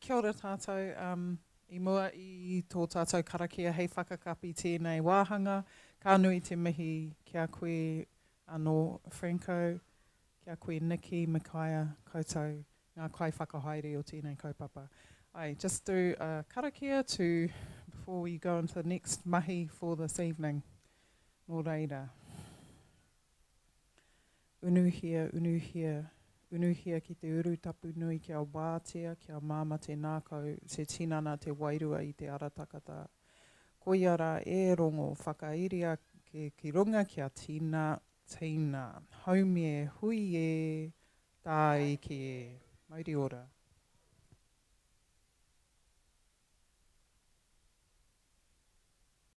Kia ora tātou. I mua i tō tātou karakia hei whakakapi tēnei wāhanga. Ka nui te mihi kia koe anō Franco, kia koe Nikki, Micaiah, koutou, ngā kai whakahaere o tēnei kaupapa. Just do a karakia before we go into the next mahi for this evening. Nō reira. Unuhia, unuhia. Unuhia ki te urutapu nui kia wātea, kia māma te nākau, te tinana te wairua i te aratakata. Koia rā e rongo whakairia ki runga kia tina. Haumie hui e, tā i ki e. Mauri ora.